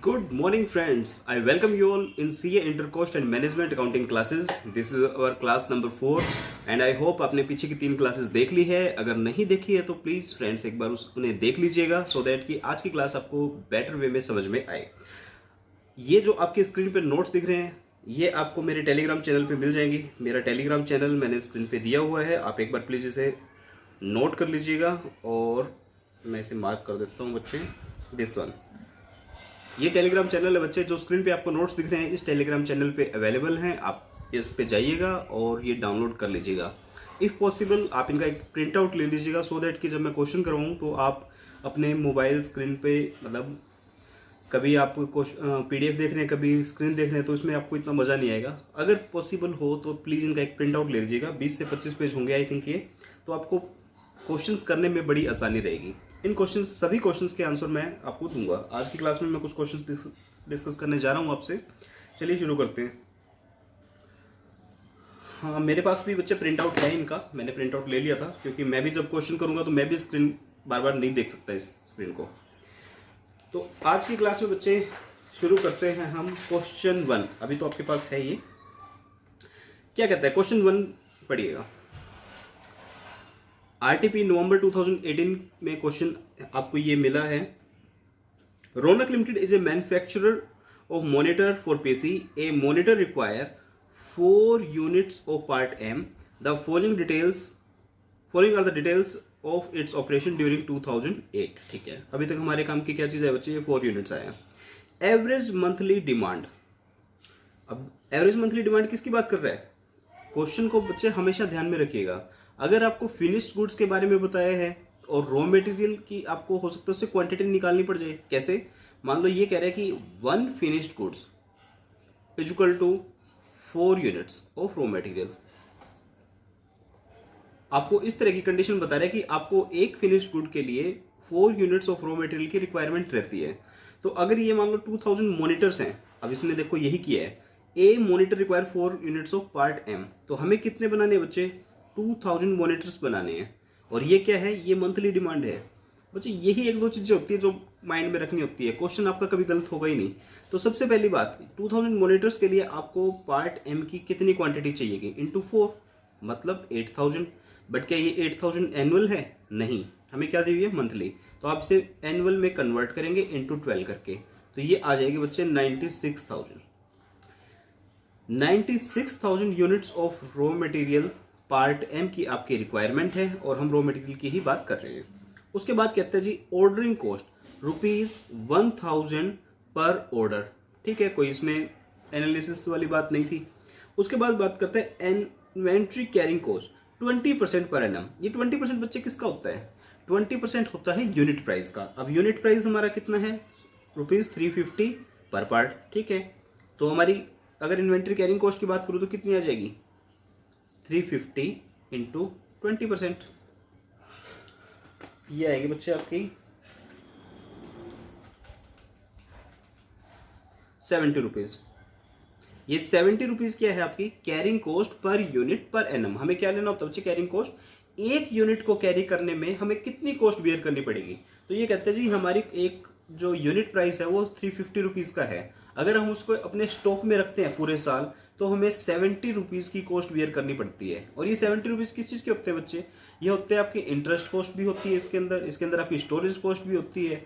Good morning, friends. I welcome you all in CA Intercost and Management Accounting classes. This is our class number 4 and I hope आपने पीछे की 3 classes देख ली है. अगर नहीं देखी है तो प्लीज़ फ्रेंड्स एक बार उन्हें देख लीजिएगा सो दैट कि आज की क्लास आपको बेटर वे में समझ में आए. ये जो आपके स्क्रीन पे नोट्स दिख रहे हैं ये आपको मेरे टेलीग्राम चैनल पे मिल जाएंगी. मेरा टेलीग्राम चैनल मैंने स्क्रीन पे दिया हुआ है, आप एक बार प्लीज़ इसे नोट कर लीजिएगा. और मैं इसे मार्क कर देता हूँ बच्चे, दिस वन. ये टेलीग्राम चैनल है बच्चे, जो स्क्रीन पे आपको नोट्स दिख रहे हैं इस टेलीग्राम चैनल पे अवेलेबल हैं. आप इस पे जाइएगा और ये डाउनलोड कर लीजिएगा. इफ़ पॉसिबल आप इनका एक प्रिंट आउट ले लीजिएगा सो दैट कि जब मैं क्वेश्चन करवाऊँ तो आप अपने मोबाइल स्क्रीन पे मतलब कभी आप PDF देख रहे हैं कभी स्क्रीन देख रहे हैं तो इसमें आपको इतना मज़ा नहीं आएगा. अगर पॉसिबल हो तो प्लीज़ इनका एक प्रिंट आउट ले लीजिएगा. 20 से 25 पेज होंगे आई थिंक ये, तो आपको क्वेश्चंस करने में बड़ी आसानी रहेगी. इन क्वेश्चंस सभी क्वेश्चंस के आंसर मैं आपको दूंगा. आज की क्लास में मैं कुछ क्वेश्चंस डिस्कस करने जा रहा हूं आपसे. चलिए शुरू करते हैं. हाँ, मेरे पास भी बच्चे प्रिंट आउट है इनका, मैंने प्रिंट आउट ले लिया था क्योंकि मैं भी जब क्वेश्चन करूंगा तो मैं भी स्क्रीन बार बार नहीं देख सकता इस स्क्रीन को. तो आज की क्लास में बच्चे शुरू करते हैं हम क्वेश्चन 1. अभी तो आपके पास है ये. क्या कहता है क्वेश्चन 1, पढ़िएगा. आरटीपी नवंबर 2018 में क्वेश्चन आपको ये मिला है. Raunak limited is a manufacturer of monitor for PC. A monitor require 4 units of part M. The following are the details of its operation during 2008. ठीक है, अभी तक हमारे काम की क्या चीज़ है बच्चे, ये 4 यूनिट्स आए हैं. Average monthly demand. अब एवरेज मंथली डिमांड किसकी बात कर रहा है? क्वेश्चन को बच्चे हमेशा ध्यान में रखिएगा. अगर आपको फिनिश्ड गुड्स के बारे में बताया है और रॉ मटेरियल की आपको हो सकता है उससे क्वांटिटी निकालनी पड़ जाए. कैसे? मान लो ये कह रहा है कि 1 finished goods is equal to 4 units of raw material. आपको इस तरह की कंडीशन बता रहा है कि आपको एक फिनिश्ड गुड के लिए 4 यूनिट्स ऑफ रॉ मटेरियल की रिक्वायरमेंट रहती है. तो अगर ये मान लो 2000 मॉनिटर्स हैं, अब इसने देखो यही किया है, a monitor require 4 units of part M. तो हमें कितने बनाने हैं बच्चे? 2000 मॉनिटर्स बनाने हैं. और ये क्या है? ये मंथली डिमांड है बच्चे. यही एक दो चीज़ें होती है जो माइंड में रखनी होती है. क्वेश्चन आपका कभी गलत होगा ही नहीं. तो सबसे पहली बात, 2000 मॉनिटर्स के लिए आपको पार्ट एम की कितनी क्वांटिटी चाहिएगी? इंटू 4 मतलब 8000. बट क्या ये 8000 एनुअल है? नहीं, हमें क्या दी हुई है? मंथली. तो आप इसे एनुअल में कन्वर्ट करेंगे इंटू 12 करके, तो ये आ जाएगी बच्चे 96,000 units of raw material part M की आपकी रिक्वायरमेंट है और हम रॉ मटेरियल की ही बात कर रहे हैं. उसके बाद कहते हैं जी ऑर्डरिंग कॉस्ट ₹1000 पर ऑर्डर. ठीक है, कोई इसमें एनालिसिस वाली बात नहीं थी. उसके बाद बात करते हैं inventory carrying cost 20% per annum. ये 20% बच्चे किसका होता है? 20% होता है यूनिट प्राइस का. अब यूनिट प्राइस हमारा कितना है? ₹350 पर पार्ट. ठीक है, तो हमारी अगर इन्वेंट्री कैरिंग कॉस्ट की बात करूँ तो कितनी आ जाएगी? 350 इंटू 20%. ये आएगी बच्चे आपकी 70 रुपीज़. ये 70 रुपीज़ क्या है आपकी? Carrying cost per unit per annum. हमें क्या लेना होता है बच्चे? Carrying cost. एक यूनिट को कैरी करने में हमें कितनी कॉस्ट बियर करनी पड़ेगी? तो ये कहते हैं जी हमारी एक जो यूनिट प्राइस है वो 350 रुपीज़ का है. अगर हम उसको अपने स्टॉक में रखते हैं पूरे साल तो हमें 70 रुपीज़ की कॉस्ट बियर करनी पड़ती है. और ये 70 रुपीज़ किस चीज़ के होते हैं बच्चे? ये होते हैं आपकी इंटरेस्ट कॉस्ट भी होती है इसके अंदर आपकी स्टोरेज कॉस्ट भी होती है.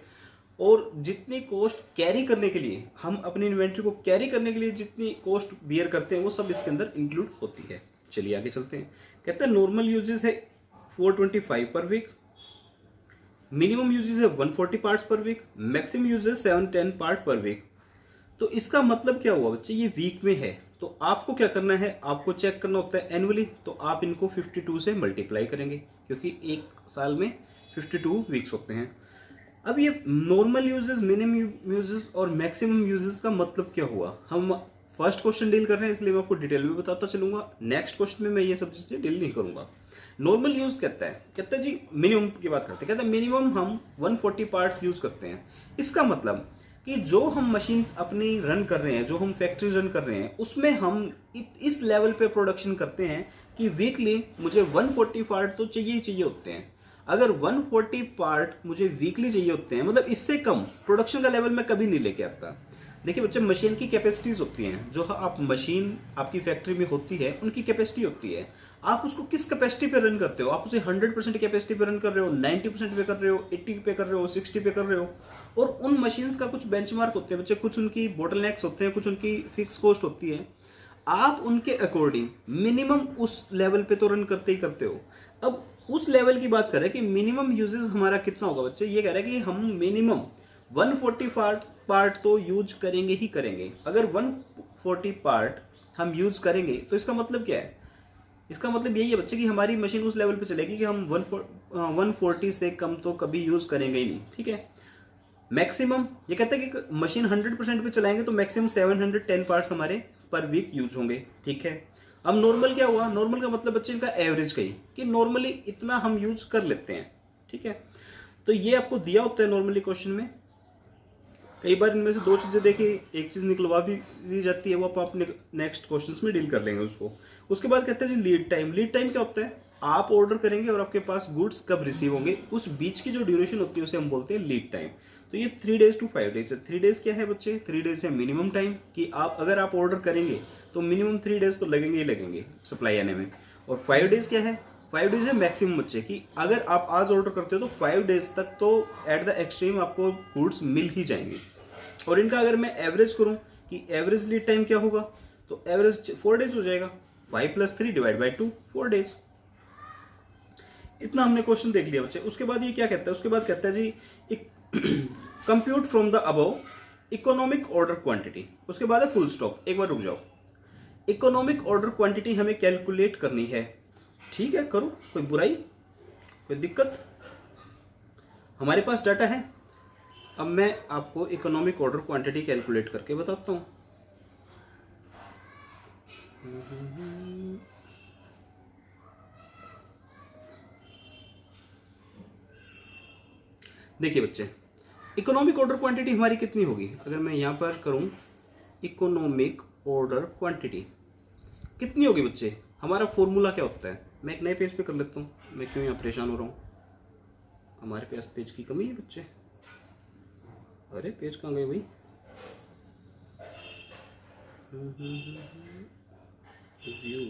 और जितनी कॉस्ट कैरी करने के लिए, हम अपनी इन्वेंट्री को कैरी करने के लिए जितनी कॉस्ट बियर करते हैं वो सब इसके अंदर इंक्लूड होती है. चलिए आगे चलते हैं. कहते हैं नॉर्मल यूजेस है 425 पर वीक, मिनिमम यूजेस है 140 parts per week, maximum uses 710 part per week. तो इसका मतलब क्या हुआ बच्चे? ये वीक में है तो आपको क्या करना है? आपको चेक करना होता है एनुअली. तो आप इनको 52 से मल्टीप्लाई करेंगे क्योंकि एक साल में 52 वीक्स होते हैं. अब ये नॉर्मल यूजेस, मिनिमम यूजेस और मैक्सिमम यूजेस का मतलब क्या हुआ? हम फर्स्ट क्वेश्चन डील कर रहे हैं इसलिए मैं आपको डिटेल में बताता चलूंगा. नेक्स्ट क्वेश्चन में मैं ये सब चीजें डील नहीं करूंगा. नॉर्मल यूज कहता है जी मिनिमम की बात करते हैं. कहता है मिनिमम हम 140 पार्ट्स यूज करते हैं. इसका मतलब कि जो हम मशीन अपनी रन कर रहे हैं, जो हम फैक्ट्री रन कर रहे हैं, उसमें हम इस लेवल पे प्रोडक्शन करते हैं कि वीकली मुझे 140 पार्ट तो चाहिए ही चाहिए होते हैं. अगर 140 पार्ट मुझे वीकली चाहिए होते हैं, मतलब इससे कम प्रोडक्शन का लेवल मैं कभी नहीं लेके आता। देखिए बच्चे, मशीन की कैपेसिटीज होती हैं, जो आप मशीन आपकी फैक्ट्री में होती है उनकी कैपेसिटी होती है। आप उसको किस कैपेसिटी पे रन करते हो? आप उसे 100% कैपेसिटी पे रन कर रहे हो, 90% पे कर रहे हो, 80 पे कर रहे हो, 60 पे कर रहे हो। और उन मशीन्स का कुछ बेंचमार्क होते हैं बच्चे, कुछ उनकी बोटलनेक्स होते हैं, कुछ उनकी फिक्स कॉस्ट होती है। आप उनके अकॉर्डिंग मिनिमम उस लेवल पे तो रन करते ही करते हो। अब उस लेवल की बात कर रहे हैं कि मिनिमम यूजेस हमारा कितना होगा बच्चे, ये कह रहे हैं कि हम मिनिमम 140 पार्ट तो यूज करेंगे ही करेंगे। अगर 140 पार्ट हम यूज करेंगे तो इसका मतलब क्या है? इसका मतलब यही है बच्चे कि हमारी मशीन उस लेवल पे चलेगी कि हम 140 से कम तो कभी यूज करेंगे ही नहीं। ठीक है, मैक्सिमम ये कहते हैं कि मशीन 100% पे चलाएंगे तो मैक्सिमम 710 पार्ट्स हमारे पर वीक यूज होंगे। ठीक है, अब नॉर्मल क्या हुआ? नॉर्मल का मतलब बच्चे इनका एवरेज कही कि नॉर्मली इतना हम यूज कर लेते हैं। ठीक है, तो ये आपको दिया होता है नॉर्मली क्वेश्चन में। कई बार इनमें से दो चीजें देखिए, एक चीज निकलवा भी दी जाती है, वो आप अपने नेक्स्ट क्वेश्चंस में डील कर लेंगे उसको। उसके बाद कहते हैं जी लीड टाइम। लीड टाइम क्या होता है? आप ऑर्डर करेंगे और आपके पास गुड्स कब रिसीव होंगे, उस बीच की जो ड्यूरेशन होती है उसे हम बोलते हैं लीड टाइम। तो ये 3 days to 5 days है। 3 days क्या है बच्चे? 3 days है मिनिमम टाइम कि आप अगर आप ऑर्डर करेंगे तो मिनिमम 3 days तो लगेंगे ही लगेंगे सप्लाई आने में। और 5 days क्या है? 5 days है मैक्सिमम बच्चे कि अगर आप आज ऑर्डर करते हो तो 5 days तक तो एट द एक्सट्रीम आपको गुड्स मिल ही जाएंगे। और इनका अगर मैं एवरेज करूं कि एवरेज लीड टाइम क्या होगा, तो एवरेज 4 days हो जाएगा। 5 + 3 / 2 4 days। इतना हमने क्वेश्चन देख लिया बच्चे। उसके बाद ये क्या कहता है? उसके बाद कहता है G compute from the above economic order quantity. उसके बाद है फुल स्टॉप। एक बार रुक जाओ, इकोनॉमिक ऑर्डर क्वांटिटी हमें कैलकुलेट करनी है। ठीक है, करो, कोई बुराई, कोई दिक्कत? हमारे पास डाटा है। अब मैं आपको इकोनॉमिक ऑर्डर क्वांटिटी कैलकुलेट करके बताता हूं। देखिए बच्चे, इकोनॉमिक ऑर्डर क्वांटिटी हमारी कितनी होगी? अगर मैं यहां पर करूं इकोनॉमिक ऑर्डर क्वांटिटी कितनी होगी बच्चे? हमारा फॉर्मूला क्या होता है? मैं एक नए पेज पे कर लेता हूं। मैं क्यों यहाँ परेशान हो रहा हूं? हमारे पास पेज की कमी है बच्चे। अरे पेज कहाँ गए भाई? व्यू,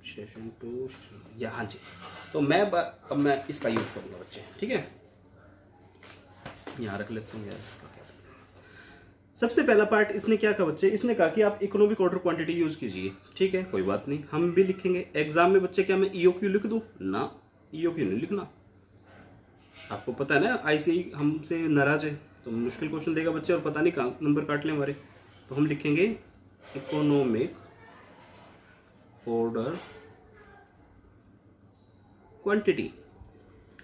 सेशन 2 या हाँ जी। तो अब मैं इसका यूज करूंगा बच्चे। ठीक है, यहाँ रख लेता हूँ यार। इसका क्या, सबसे पहला पार्ट इसने क्या कहा बच्चे? इसने कहा कि आप इकोनॉमिक ऑर्डर क्वांटिटी यूज कीजिए। ठीक है, कोई बात नहीं, हम भी लिखेंगे एग्जाम में बच्चे। क्या मैं ईओक्यू लिख दूं? ना, ईओक्यू नहीं लिखना। आपको पता है ना आईसीआई हमसे नाराज है, तो मुश्किल क्वेश्चन देगा बच्चे और पता नहीं कहाँ नंबर काट लें हमारे। तो हम लिखेंगे इकोनॉमिक ऑर्डर क्वांटिटी।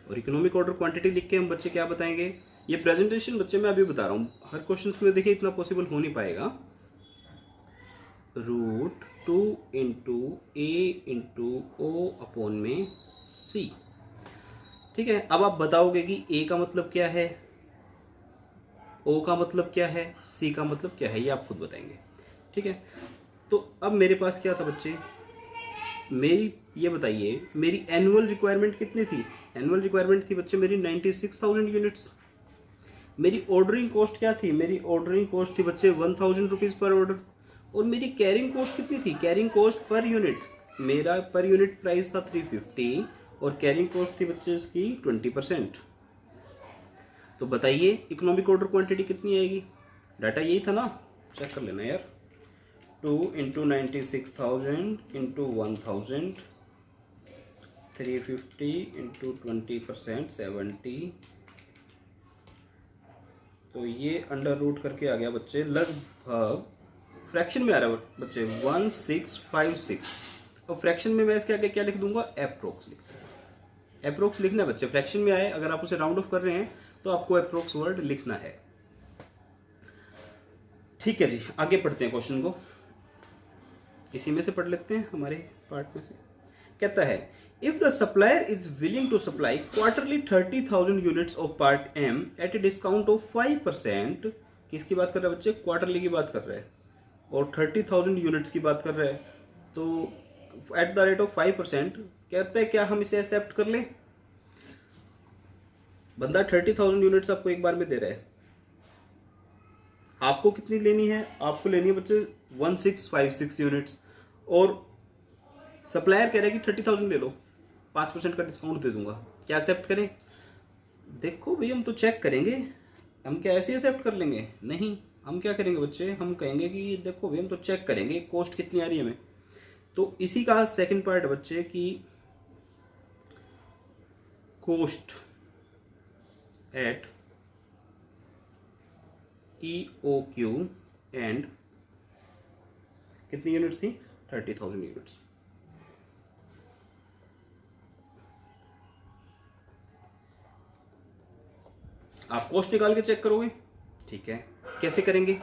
और इकोनॉमिक ऑर्डर क्वांटिटी लिख के हम बच्चे क्या बताएंगे? ये प्रेजेंटेशन बच्चे मैं अभी बता रहा हूँ, हर क्वेश्चन में देखिए इतना पॉसिबल हो नहीं पाएगा। √2 × A × O/C। ठीक है, अब आप बताओगे कि A का मतलब क्या है, O का मतलब क्या है, C का मतलब क्या है, ये आप खुद बताएंगे। ठीक है, तो अब मेरे पास क्या था बच्चे? मेरी ये बताइए, मेरी एनुअल रिक्वायरमेंट कितनी थी? एनुअल रिक्वायरमेंट थी बच्चे मेरी 96,000 यूनिट्स। मेरी ऑर्डरिंग कॉस्ट क्या थी? मेरी ऑर्डरिंग कॉस्ट थी बच्चे 1000 रुपीज़ पर ऑर्डर। और मेरी कैरिंग कॉस्ट कितनी थी? कैरिंग कॉस्ट पर यूनिट, मेरा पर यूनिट प्राइस था 350 और कैरिंग कॉस्ट थी बच्चे इसकी 20%। तो बताइए इकोनॉमिक ऑर्डर क्वांटिटी कितनी आएगी? डाटा यही था ना, चेक कर लेना यार। 2 × 96,000 × 1000, 350 × 20% 70। तो ये अंडर रूट करके आ गया बच्चे, लगभग फ्रैक्शन में आ रहा है बच्चे 1656। और फ्रैक्शन में मैं इसके आगे क्या लिख दूंगा? एप्रोक्स लिख दूंगा। एप्रोक्स लिखना है बच्चे, फ्रैक्शन में आए अगर आप उसे राउंड ऑफ कर रहे हैं तो आपको एप्रोक्स वर्ड लिखना है। ठीक है जी, आगे पढ़ते हैं क्वेश्चन को। इसी में से पढ़ लेते हैं, हमारे पार्ट में से। कहता है if the supplier is willing to supply quarterly 30,000 units of part M at a discount of 5%। किसकी बात कर रहा है बच्चे? क्वार्टरली की बात कर रहा है। और 30,000 यूनिट्स की बात कर रहा है, तो एट द रेट ऑफ 5% कहता है क्या हम इसे एक्सेप्ट कर लें? बंदा 30,000 यूनिट्स आपको एक बार में दे रहा है, आपको कितनी लेनी है? आपको लेनी है बच्चे 1656 यूनिट्स, और सप्लायर कह रहा है कि 30,000 ले लो, 5% का डिस्काउंट दे दूंगा, क्या एक्सेप्ट करें? देखो भाई हम तो चेक करेंगे, हम क्या ऐसे एक्सेप्ट कर लेंगे? नहीं, हम क्या करेंगे बच्चे, हम कहेंगे कि देखो भाई हम तो चेक करेंगे कॉस्ट कितनी आ रही है हमें। तो इसी का सेकंड पार्ट बच्चे कि कॉस्ट एट EOQ एंड कितनी यूनिट्स थी? 30,000 यूनिट्स। आप कॉस्ट निकाल के चेक करोगे, ठीक है। कैसे करेंगे?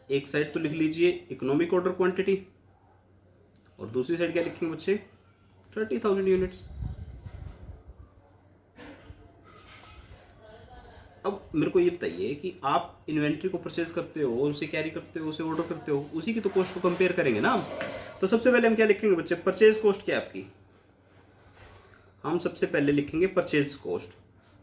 एक साइड तो लिख लीजिए इकोनॉमिक ऑर्डर क्वांटिटी, और दूसरी साइड क्या लिखेंगे बच्चे? 30,000 यूनिट्स। अब मेरे को ये बताइए कि आप इन्वेंट्री को परचेज करते हो, उसे कैरी करते हो, उसे ऑर्डर करते हो, उसी की तो कॉस्ट को कंपेयर करेंगे ना। तो सबसे पहले हम क्या लिखेंगे बच्चे? परचेज कॉस्ट क्या है आपकी? हम सबसे पहले लिखेंगे परचेज कॉस्ट।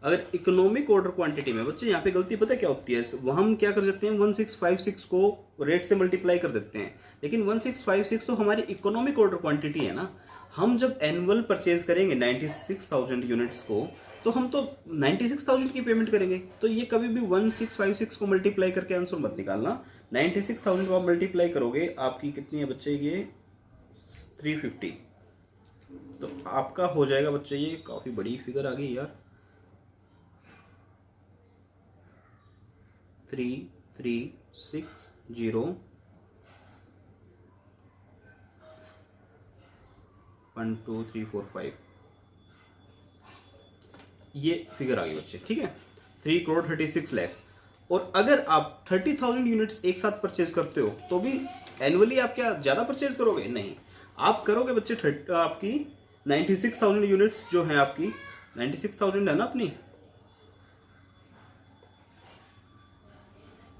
अगर इकोनॉमिक ऑर्डर क्वांटिटी में बच्चे, यहाँ पे गलती पता है क्या होती है? हम क्या कर देते हैं, 1656 को रेट से मल्टीप्लाई कर देते हैं, लेकिन 1656 तो हमारी इकोनॉमिक ऑर्डर क्वांटिटी है ना। हम जब एनुअल परचेज करेंगे 96,000 यूनिट्स को, तो हम तो 96,000 की पेमेंट करेंगे। तो ये कभी भी 1656 को मल्टीप्लाई करके आंसर मत निकालना। 96,000 को आप मल्टीप्लाई करोगे, आपकी कितनी है बच्चे? ये 350। तो आपका हो जाएगा बच्चे, ये काफी बड़ी फिगर आ गई यार, 3,360,1,2,3,4,5 ये फिगर आ गई बच्चे, ठीक है। 3,36,00,000। और अगर आप 30,000 यूनिट्स एक साथ परचेज करते हो तो भी एनुअली आप क्या ज्यादा परचेज करोगे? नहीं, आप करोगे बच्चे आपकी 96,000 यूनिट्स जो है आपकी 96,000 है ना अपनी,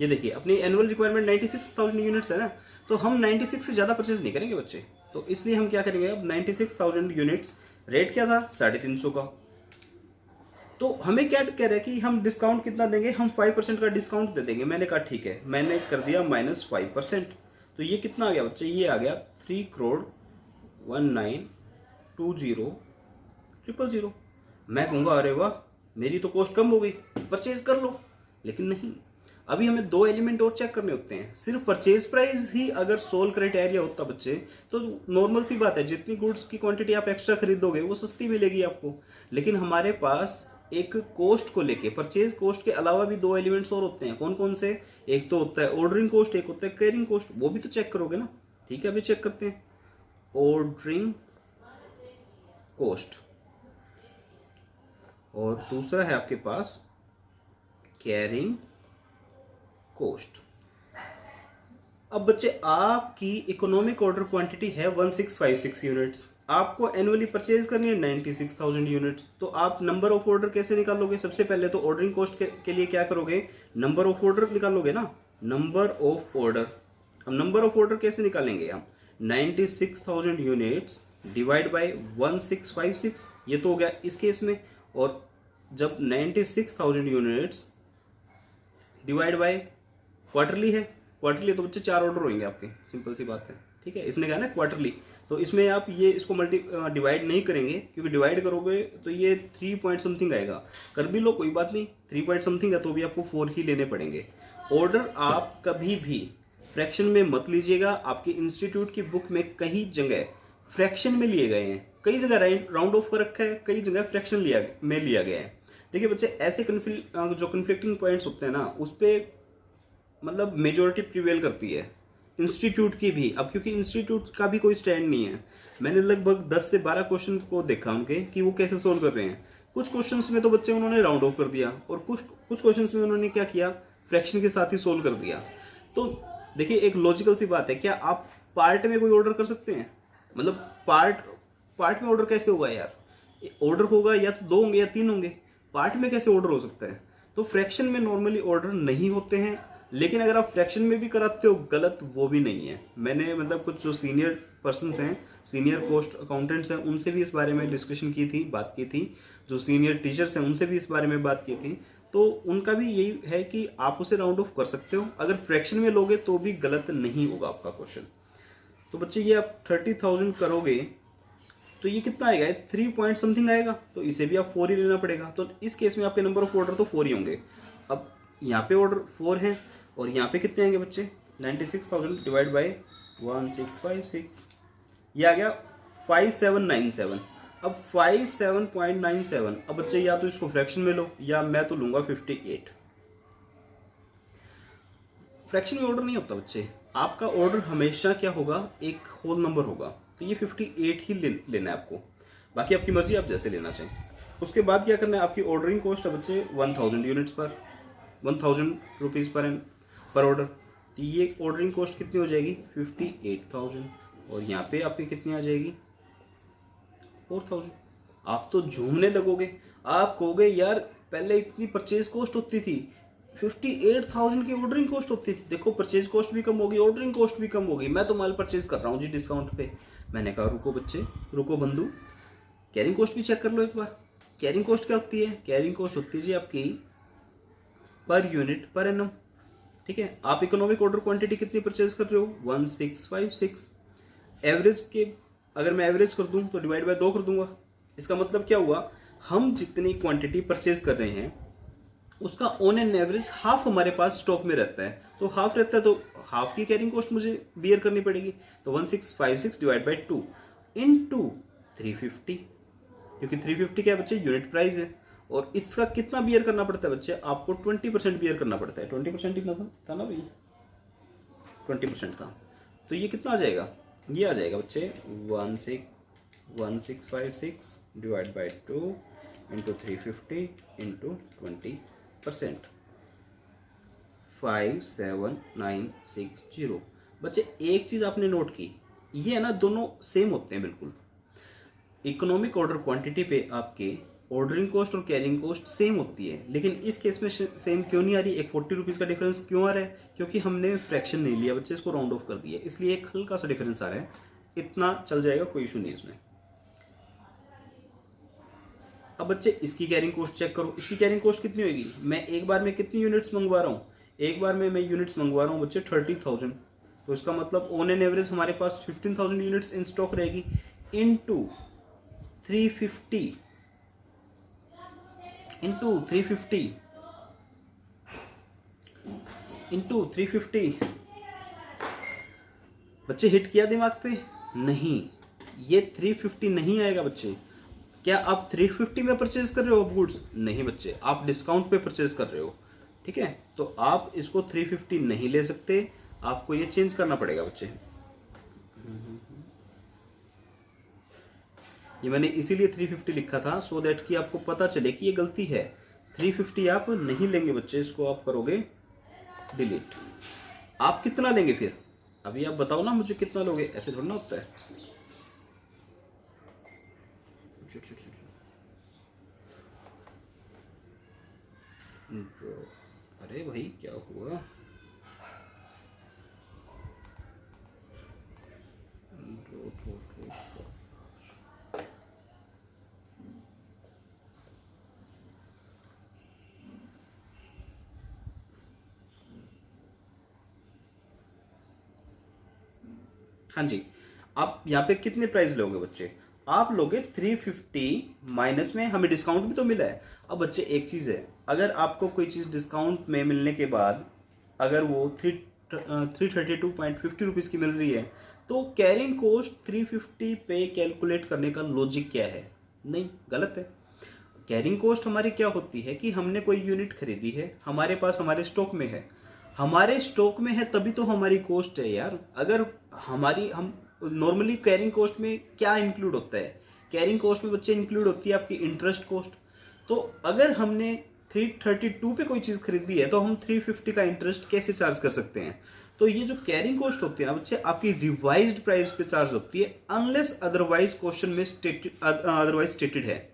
ये देखिए अपनी एनुअल रिक्वायरमेंट 96,000 यूनिट्स है ना, तो हम 96 से ज़्यादा परचेज नहीं करेंगे बच्चे। तो इसलिए हम क्या करेंगे, अब 96,000 यूनिट्स, रेट क्या था? 350 का। तो हमें क्या कह रहा है कि हम डिस्काउंट कितना देंगे? हम 5% का डिस्काउंट दे देंगे। मैंने कहा ठीक है, मैंने कर दिया -5%। तो ये कितना आ गया बच्चे? ये आ गया 3,19,20,000। मैं कहूँगा अरे वाह, मेरी तो कॉस्ट कम हो गई, परचेज कर लो। लेकिन नहीं, अभी हमें दो एलिमेंट और चेक करने होते हैं। सिर्फ परचेज प्राइस ही अगर सोल क्राइटेरिया होता बच्चे, तो नॉर्मल सी बात है, जितनी गुड्स की क्वांटिटी आप एक्स्ट्रा खरीदोगे वो सस्ती मिलेगी आपको। लेकिन हमारे पास एक कॉस्ट को लेके, परचेज कॉस्ट के अलावा भी दो एलिमेंट्स और होते हैं। कौन कौन से? एक तो होता है ऑर्डरिंग कॉस्ट, एक होता है कैरिंग कॉस्ट। वो भी तो चेक करोगे ना, ठीक है। अभी चेक करते हैं ऑर्डरिंग कॉस्ट, और दूसरा है आपके पास कैरिंग कॉस्ट। अब बच्चे आपकी इकोनॉमिक ऑर्डर क्वांटिटी है 1656 यूनिट्स, आपको एनुअली परचेज करनी है 96,000 यूनिट्स। तो आप नंबर ऑफ ऑर्डर कैसे निकालोगे? सबसे पहले तो ऑर्डरिंग कॉस्ट के लिए क्या करोगे? नंबर ऑफ ऑर्डर निकालोगे ना, नंबर ऑफ ऑर्डर। हम नंबर ऑफ ऑर्डर कैसे निकालेंगे? हम 96,000 यूनिट्स डिवाइड बाय 1656, ये तो हो गया इस केस में। और जब 96,000 यूनिट्स डिवाइड बाय क्वार्टरली है, क्वार्टरली तो बच्चे 4 ऑर्डर होंगे आपके, सिंपल सी बात है, ठीक है। इसने कहा ना क्वार्टरली, तो इसमें आप ये इसको डिवाइड नहीं करेंगे, क्योंकि डिवाइड करोगे तो ये 3 पॉइंट समथिंग आएगा। कर भी लो कोई बात नहीं, 3 पॉइंट समथिंग है तो भी आपको 4 ही लेने पड़ेंगे। ऑर्डर आप कभी भी फ्रैक्शन में मत लीजिएगा। आपके इंस्टीट्यूट की बुक में कई जगह फ्रैक्शन में लिए गए हैं, कई जगह राउंड ऑफ कर रखा है, कई जगह फ्रैक्शन में लिया गया है। देखिए बच्चे, ऐसे जो कन्फ्लिक्टिंग पॉइंट्स होते हैं ना, उस पर मतलब मेजोरिटी प्रिवेल करती है इंस्टीट्यूट की भी। अब क्योंकि इंस्टीट्यूट का भी कोई स्टैंड नहीं है, मैंने लगभग 10 से 12 क्वेश्चन को देखा उनके कि वो कैसे सोल्व कर रहे हैं। कुछ क्वेश्चंस में तो बच्चे उन्होंने राउंड ऑफ कर दिया, और कुछ क्वेश्चंस में उन्होंने क्या किया, फ्रैक्शन के साथ ही सोल्व कर दिया। तो देखिए एक लॉजिकल सी बात है, क्या आप पार्ट में कोई ऑर्डर कर सकते हैं? मतलब पार्ट में ऑर्डर कैसे होगा यार? ऑर्डर होगा या तो 2 होंगे या 3 होंगे, पार्ट में कैसे ऑर्डर हो सकता है? तो फ्रैक्शन में नॉर्मली ऑर्डर नहीं होते हैं। लेकिन अगर आप फ्रैक्शन में भी कराते हो गलत, वो भी नहीं है। मैंने मतलब कुछ जो सीनियर पर्सन्स हैं, सीनियर कॉस्ट अकाउंटेंट्स हैं, उनसे भी इस बारे में डिस्कशन की थी, बात की थी। जो सीनियर टीचर्स हैं उनसे भी इस बारे में बात की थी, तो उनका भी यही है कि आप उसे राउंड ऑफ कर सकते हो। अगर फ्रैक्शन में लोगे तो भी गलत नहीं होगा आपका क्वेश्चन। तो बच्चे ये आप 30,000 करोगे तो ये कितना आएगा, 3 पॉइंट समथिंग आएगा, तो इसे भी आप 4 ही लेना पड़ेगा। तो इस केस में आपके नंबर ऑफ ऑर्डर तो 4 ही होंगे। अब यहाँ पे ऑर्डर 4 हैं और यहाँ पे कितने आएंगे बच्चे, 96,000 डिवाइड बाई 1656, ये आ गया 5797। अब 57.97, अब बच्चे या तो इसको फ्रैक्शन में लो या मैं तो लूंगा 58। फ्रैक्शन में ऑर्डर नहीं होता बच्चे, आपका ऑर्डर हमेशा क्या होगा, एक होल नंबर होगा, तो ये 58 ही लेना है आपको। बाकी आपकी मर्जी, आप जैसे लेना चाहें। उसके बाद क्या करना है, आपकी ऑर्डरिंग कॉस्ट है बच्चे 1000 यूनिट्स पर, 1000 रुपीज़ पर ऑर्डर। तो ये ऑर्डरिंग कॉस्ट कितनी हो जाएगी, 58,000, और यहाँ पे आपकी कितनी आ जाएगी, 4000। आप तो झूमने लगोगे, आप कहोगे यार पहले इतनी परचेज कॉस्ट होती थी, 58,000 की ऑर्डरिंग कॉस्ट होती थी, देखो परचेज कॉस्ट भी कम होगी, ऑर्डरिंग कॉस्ट भी कम होगी, मैं तो माल परचेज कर रहा हूँ जी डिस्काउंट पे। मैंने कहा रुको बच्चे, रुको बंधु, कैरिंग कॉस्ट भी चेक कर लो एक बार। कैरिंग कॉस्ट क्या होती है, कैरिंग कॉस्ट होती है जी आपकी पर यूनिट पर एनम। ठीक है, आप इकोनॉमिक ऑर्डर क्वांटिटी कितनी परचेज कर रहे हो, 1656। एवरेज के अगर मैं एवरेज कर दूं तो डिवाइड बाय 2 कर दूंगा। इसका मतलब क्या हुआ, हम जितनी क्वांटिटी परचेज कर रहे हैं उसका ऑन एन एवरेज हाफ हमारे पास स्टॉक में रहता है, तो हाफ रहता है तो हाफ की कैरिंग कॉस्ट मुझे बियर करनी पड़ेगी। तो 1656 डिवाइड बाई 2 इंटू 350, क्योंकि 350 क्या है बच्चे, यूनिट प्राइस है, और इसका कितना बियर करना पड़ता है बच्चे, आपको 20% बियर करना पड़ता है। 20% ही था ना भैया, 20% था, तो ये कितना आ जाएगा, ये आ जाएगा बच्चे 1656 डिवाइड बाई 2 इंटू 350 इंटू 20%, 57960। बच्चे एक चीज आपने नोट की, ये है ना दोनों सेम होते हैं बिल्कुल। इकोनॉमिक ऑर्डर क्वांटिटी पे आपके ऑर्डरिंग कॉस्ट और कैरिंग कॉस्ट सेम होती है, लेकिन इस केस में सेम क्यों नहीं आ रही, एक 40 रुपीज़ का डिफरेंस क्यों आ रहा है, क्योंकि हमने फ्रैक्शन नहीं लिया बच्चे, इसको राउंड ऑफ कर दिया, इसलिए एक हल्का सा डिफरेंस आ रहा है। इतना चल जाएगा, कोई इशू नहीं इसमें। अब बच्चे इसकी कैरिंग कॉस्ट चेक करो, इसकी कैरिंग कॉस्ट कितनी होगी, मैं एक बार में कितनी यूनिट्स मंगवा रहा हूँ, एक बार में मैं यूनिट्स मंगवा रहा हूँ बच्चे 30,000, तो इसका मतलब ऑन एन एवरेज हमारे पास 15,000 यूनिट्स इन स्टॉक रहेगी, इनटू 350 इंटू 350। बच्चे हिट किया दिमाग पे, नहीं ये 350 नहीं आएगा बच्चे। क्या आप 350 में परचेज कर रहे हो गुड्स, नहीं बच्चे, आप डिस्काउंट पे परचेज कर रहे हो। ठीक है, तो आप इसको 350 नहीं ले सकते, आपको ये चेंज करना पड़ेगा बच्चे। ये मैंने इसीलिए 350 लिखा था, सो दैट कि आपको पता चले कि ये गलती है। 350 आप नहीं लेंगे बच्चे, इसको आप करोगे डिलीट। आप कितना लेंगे फिर, अभी आप बताओ ना मुझे कितना लोगे, ऐसे थोड़ा ना होता है। अरे भाई क्या हुआ, हाँ जी। आप यहाँ पे कितने प्राइस लोगे बच्चे, आप लोगे 350 माइनस में, हमें डिस्काउंट भी तो मिला है। अब बच्चे एक चीज़ है, अगर आपको कोई चीज़ डिस्काउंट में मिलने के बाद अगर वो 332.50 रुपीज़ की मिल रही है, तो कैरिंग कॉस्ट 350 पे कैलकुलेट करने का लॉजिक क्या है, नहीं गलत है। कैरिंग कॉस्ट हमारी क्या होती है कि हमने कोई यूनिट खरीदी है, हमारे पास हमारे स्टॉक में है, हमारे स्टॉक में है तभी तो हमारी कॉस्ट है यार। अगर हमारी हम नॉर्मली कैरिंग कॉस्ट में क्या इंक्लूड होता है, कैरिंग कॉस्ट में बच्चे इंक्लूड होती है आपकी इंटरेस्ट कॉस्ट। तो अगर हमने 332 पे कोई चीज़ खरीदी है तो हम 350 का इंटरेस्ट कैसे चार्ज कर सकते हैं। तो ये जो कैरिंग कॉस्ट होती है ना बच्चे, आपकी रिवाइज्ड प्राइस पे चार्ज होती है, अनलेस अदरवाइज क्वेश्चन में अदरवाइज स्टेटेड है।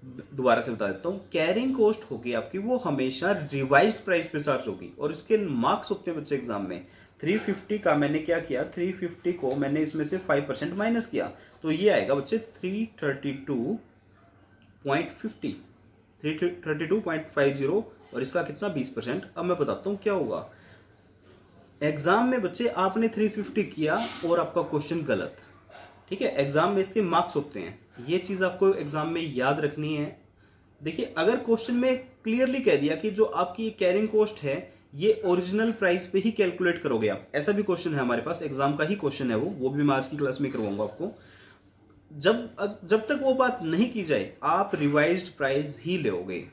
दोबारा से बता देता हूँ, कैरिंग कॉस्ट होगी आपकी वो हमेशा रिवाइज्ड प्राइस पे चार्ज होगी, और इसके मार्क्स होते हैं बच्चे एग्जाम में। 350 का मैंने क्या किया, 350 को मैंने इसमें से 5% माइनस किया, तो ये आएगा बच्चे 332.50, 332.50, और इसका कितना 20%। अब मैं बताता हूँ क्या होगा। एग्जाम में बच्चे आपने 350 किया और आपका क्वेश्चन गलत, ठीक है, एग्जाम में इसके मार्क्स होते हैं, ये चीज आपको एग्जाम में याद रखनी है। देखिए अगर क्वेश्चन में क्लियरली कह दिया कि जो आपकी कैरिंग कॉस्ट है ये ओरिजिनल प्राइस पे ही कैलकुलेट करोगे आप, ऐसा भी क्वेश्चन है हमारे पास, एग्जाम का ही क्वेश्चन है वो भी मैं आज की क्लास में करवाऊंगा आपको। जब तक वो बात नहीं की जाए आप रिवाइज्ड प्राइस ही लोगे।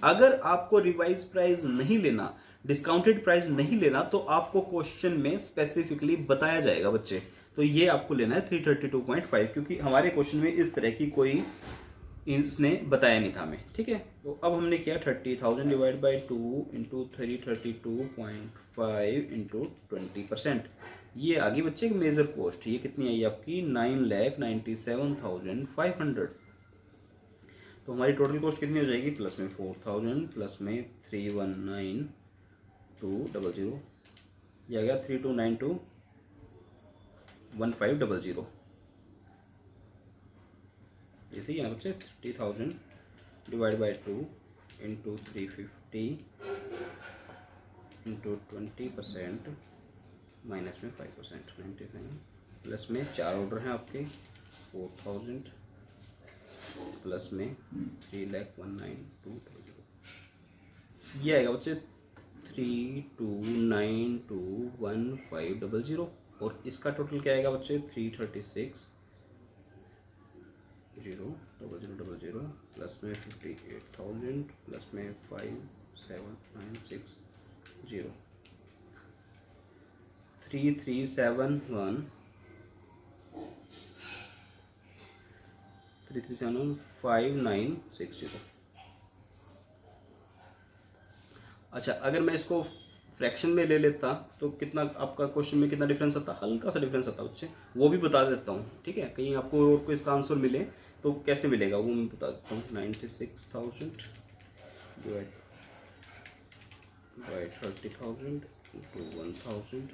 अगर आपको रिवाइज प्राइस नहीं लेना, डिस्काउंटेड प्राइस नहीं लेना, तो आपको क्वेश्चन में स्पेसिफिकली बताया जाएगा बच्चे, तो ये आपको लेना है 332.5, क्योंकि हमारे क्वेश्चन में इस तरह की कोई इसने बताया नहीं था हमें, ठीक है। तो अब हमने किया 30,000 डिवाइड बाई 2 इंटू 332.5 इंटू 20%, ये आ गई बच्चे मेजर कॉस्ट। ये कितनी आई आपकी 9,97,500। तो हमारी टोटल कॉस्ट कितनी हो जाएगी, प्लस में 4,000 प्लस में 319,200, ये आ गया 3292,1500। जैसे यहाँ बच्चे 30,000 divide by 2 into 350 into 20% minus में 5%, 99, प्लस में 4 ऑर्डर हैं आपके 4,000 प्लस में 3,19,200, ये आएगा बच्चे 3292,1500, और इसका टोटल क्या आएगा बच्चे 336,000 प्लस में 58,000 प्लस में 57,960, 337,5960। अच्छा अगर मैं इसको फ्रैक्शन में ले लेता तो कितना आपका क्वेश्चन में कितना डिफरेंस आता, हल्का सा डिफरेंस आता बच्चे, वो भी बता देता हूँ, ठीक है, कहीं आपको और कोई इसका आंसर मिले तो कैसे मिलेगा वो मैं बता देता हूँ। 96,000 डिवाइड बाई 30,000 इंटू 1,000,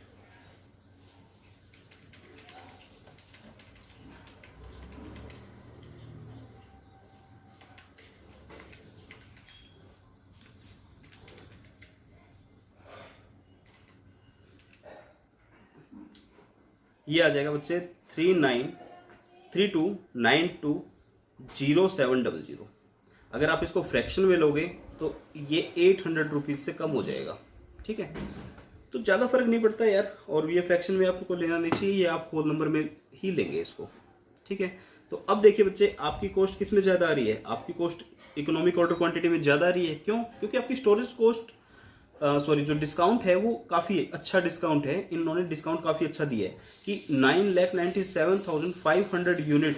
ये आ जाएगा बच्चे 3932920700। अगर आप इसको फ्रैक्शन में लोगे तो ये 800 रुपीज़ से कम हो जाएगा, ठीक है। तो ज़्यादा फर्क नहीं पड़ता यार, और ये फ्रैक्शन में आपको लेना नहीं चाहिए, ये आप होल नंबर में ही लेंगे इसको, ठीक है। तो अब देखिए बच्चे आपकी कॉस्ट किस में ज़्यादा आ रही है, आपकी कॉस्ट इकोनॉमिक ऑर्डर क्वांटिटी में ज़्यादा आ रही है। क्यों? क्योंकि आपकी स्टोरेज कॉस्ट जो डिस्काउंट है वो काफ़ी अच्छा डिस्काउंट है, इन्होंने डिस्काउंट काफ़ी अच्छा दिया है कि 9,97,500 यूनिट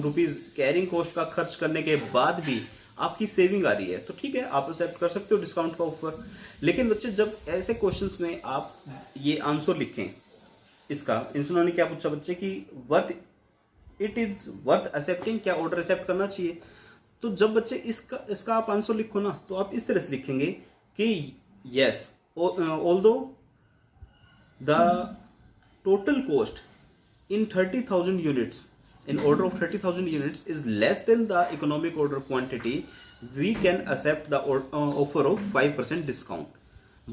रुपीज़ कैरिंग कॉस्ट का खर्च करने के बाद भी आपकी सेविंग आ रही है, तो ठीक है आप एक्सेप्ट कर सकते हो डिस्काउंट का ऑफर। लेकिन बच्चे जब ऐसे क्वेश्चंस में आप ये आंसर लिखें इसका, इन्होंने क्या पूछा बच्चे कि worth it is worth accepting, क्या ऑर्डर एक्सेप्ट करना चाहिए। तो जब बच्चे इसका आप आंसर लिखो ना तो आप इस तरह से लिखेंगे कि yes, although the total cost in 30,000 units, in order of 30,000 units is less than the economic order quantity, we can accept the offer of 5% discount.